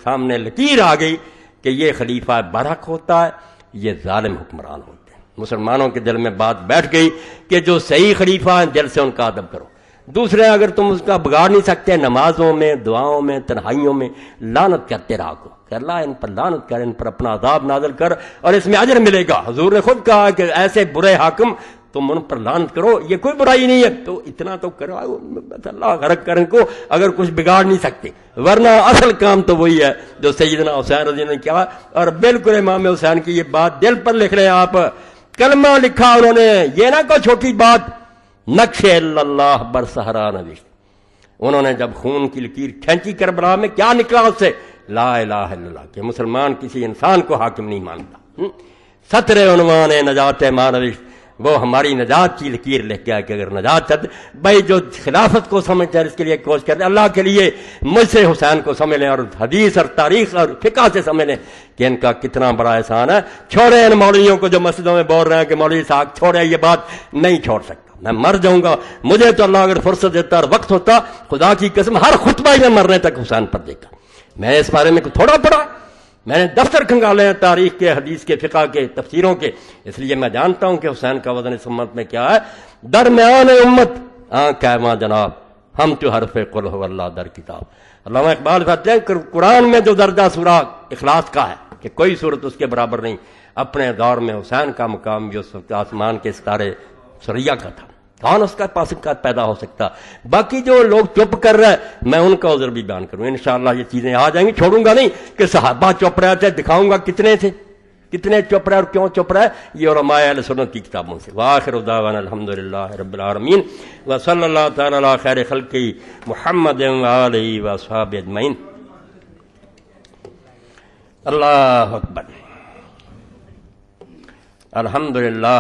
سامنے لکیر آ گئی کہ یہ خلیفہ برحق ہوتا ہے, یہ ظالم حکمران ہوتے ہیں. مسلمانوں کے دل میں بات بیٹھ گئی کہ جو صحیح خلیفہ ہیں دل سے ان کا ادب کرو. دوسرے اگر تم اس کا بگاڑ نہیں سکتے, نمازوں میں, دعاؤں میں, تنہائیوں میں لعنت کرتے رہا کو کہ اللہ ان پر لعنت کر, ان پر اپنا عذاب نازل کر اور اس میں اجر ملے گا. حضور نے خود کہا کہ ایسے برے حاکم تم ان پر لعنت کرو, یہ کوئی برائی نہیں ہے, تو اتنا تو کرو, اللہ غرق کرن کو اگر کچھ بگاڑ نہیں سکتے, ورنہ اصل کام تو وہی ہے جو سیدنا حسین رضی اللہ عنہ نے کیا. اور بالکل امام حسین کی یہ بات دل پر لکھ رہے ہیں آپ, کلمہ لکھا انہوں نے, یہ نہ کوئی چھوٹی بات, نقش اللہ بر صحرا نوشت. انہوں نے جب خون کی لکیر کھینچی کربلا میں, کیا نکلا اس سے؟ لا الہ الا اللہ, کہ مسلمان کسی انسان کو حاکم نہیں مانتا. سطر عنوان نجات ما نوشت, وہ ہماری نجات کی لکیر لکھ کے کہ اگر نجات چاہتے بھائی, جو خلافت کو سمجھتے ہیں اس کے لیے کوشش کرتے ہیں, اللہ کے لیے مجھ سے حسین کو سمجھ لیں اور حدیث اور تاریخ اور فقہ سے سمجھ لیں کہ ان کا کتنا بڑا احسان ہے. چھوڑے ان مولویوں کو جو مسجدوں میں بول رہے ہیں کہ مولوی صاحب چھوڑے, یہ بات نہیں چھوڑ سکتا, میں مر جاؤں گا. مجھے تو اللہ اگر فرصت دیتا اور وقت ہوتا, خدا کی قسم ہر خطبہ میں مرنے تک حسین پر دیکھا. میں اس بارے میں تھوڑا پڑھا, میں نے دفتر کھنگالے ہیں تاریخ کے, حدیث کے, فقہ کے, تفسیروں کے, اس لیے میں جانتا ہوں کہ حسین کا وزن اس امت میں کیا ہے. درمیان امت کہواں جناب, ہم تو حرف قل هو اللہ در کتاب. علامہ اقبال کہتے ہیں قرآن میں جو درجہ سورہ اخلاص کا ہے کہ کوئی صورت اس کے برابر نہیں, اپنے دور میں حسین کا مقام جو آسمان کے ستارے سریا کا تھا, کون اس کا پاس کا پیدا ہو سکتا. باقی جو لوگ چپ کر رہے ہیں میں ان کا عذر بھی بیان کروں, انشاءاللہ یہ چیزیں آ جائیں گی. چھوڑوں گا نہیں کہ صحابہ چپ رہے تھے, دکھاؤں گا کتنے تھے, کتنے چپ رہے اور کیوں چپ رہے, یہ علماء اہل سنت کی کتابوں سے. وآخر دعوانا الحمدللہ رب العالمین وصلی اللہ تعالی علی خیر خلقہ محمد وآلہ واصحابہ اجمعین. اللہ اکبر. الحمدللہ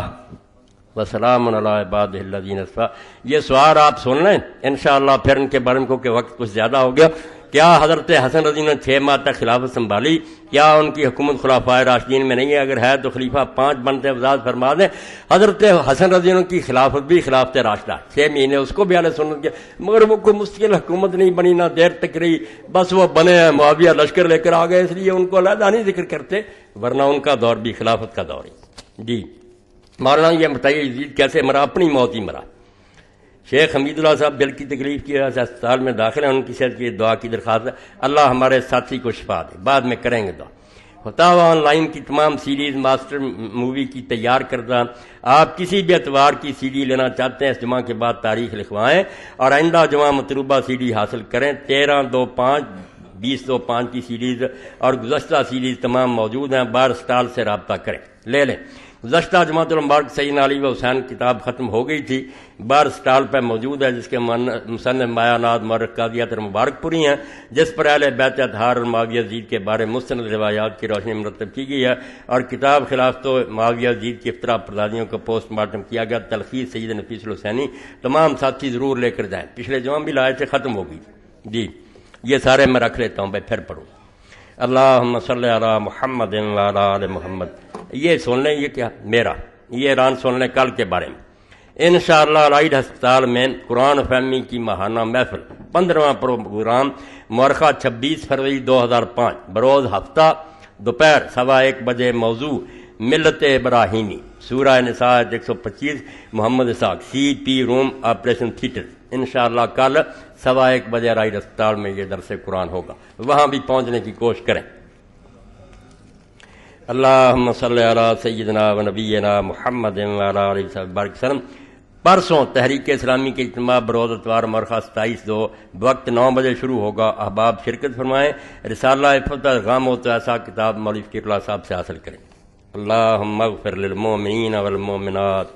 وسلام علی عبادہ الذین اصطفیٰ. یہ سوال آپ سن لیں انشاءاللہ, پھر ان کے بارے میں کہ وقت کچھ زیادہ ہو گیا. کیا حضرت حسن رضی اللہ عنہ 6 ماہ تک خلافت سنبھالی؟ کیا ان کی حکومت خلفائے راشدین میں نہیں ہے؟ اگر ہے تو خلیفہ 5 بنتے وضاحت فرما دیں. حضرت حسن رضی اللہ عنہ کی خلافت بھی خلافت راشدہ 6 مہینے اس کو بھی اہل سنت کیا, مگر وہ کوئی مستقل حکومت نہیں بنی, نہ دیر تک رہی, بس وہ بنے ہیں معاویہ لشکر لے کر آ گئے, اس لیے ان کو علیحدہ نہیں ذکر کرتے, ورنہ ان کا دور بھی خلافت کا دور ہے. جی مولانا یہ بتائیے یزید کیسے مرا؟ اپنی موت ہی مرا. شیخ حمید اللہ صاحب دل کی تکلیف کی وجہ سے اسپتال میں داخل ہیں, ان کی صحت کی دعا کی درخواست ہے. اللہ ہمارے ساتھی کو شفا دے, بعد میں کریں گے دعا. فتاوی آن لائن کی تمام سیریز ماسٹر مووی کی تیار کردہ, آپ کسی بھی اتوار کی سی ڈی لینا چاہتے ہیں اس جمعہ کے بعد تاریخ لکھوائیں اور آئندہ جمعہ مطلوبہ سی ڈی حاصل کریں. 13/2/5 20/2/5 کی سیریز اور گزشتہ سیریز تمام موجود ہیں, بار اسٹال سے رابطہ کریں, لے لیں. گزشتہ جماعت المبارک سیدنا علی و حسین کتاب ختم ہو گئی تھی، بار سٹال پہ موجود ہے، جس کے مصنف بیانات مورخ قاضی اطہر مبارک پوری ہیں، جس پر اہل بیت اطہار اور معاویہ یزید کے بارے مستند روایات کی روشنی میں مرتب کی گئی ہے، اور کتاب خلافت و معاویہ یزید کی افتراء پردازیوں کا پوسٹ مارٹم کیا گیا، تلخیص سید نفیس الحسینی۔ تمام ساتھی ضرور لے کر جائیں، پچھلے جمعہ بھی لائے تھے، ختم ہو گئی جی، یہ سارے میں رکھ لیتا ہوں بھائی، پھر پڑھوں۔ اللہم صلی علی محمد وعلی آل محمد، یہ سن لیں، یہ کیا میرا یہ اعلان سن لیں کل کے بارے میں۔ انشاءاللہ رائڈ ہسپتال میں قرآن فہمی کی ماہانہ محفل 15واں پروگرام مورخہ 26 فروری 2005 بروز ہفتہ دوپہر 1:15 بجے، موضوع ملت ابراہیمی، سورہ نساء 125، محمد اسحاق، سی پی روم آپریشن تھیٹر۔ انشاءاللہ کل 1:15 بجے رائڈ ہسپتال میں یہ درس قرآن ہوگا، وہاں بھی پہنچنے کی کوشش کریں۔ اللہم صلی علی سیدنا و نبینا محمد وعلی آلہ وصحبہ وسلم۔ پرسوں تحریک اسلامی کے اجتماع بروز اتوار مورخہ 27/2 وقت 9 بجے شروع ہوگا، احباب شرکت فرمائیں۔ رسالہ افتتاح غم و ایسا کتاب مولوی فقیر اللہ صاحب سے حاصل کریں۔ اللہم اغفر للمؤمنین والمؤمنات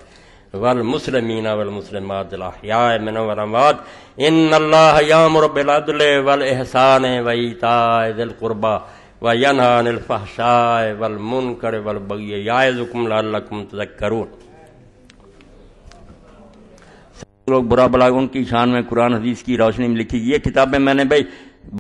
والمسلمین والمسلمات الاحیاء منهم والاموات، ان اللہ یامر بالعدل والاحسان وایتاء ذی القربى وینہی عن الفحشاء والمنکر والبغی یعظکم لعلکم تذکرون۔ لوگ برا بلا ان کی شان میں قرآن حدیث کی روشنی میں لکھی، یہ کتابیں میں نے بھائی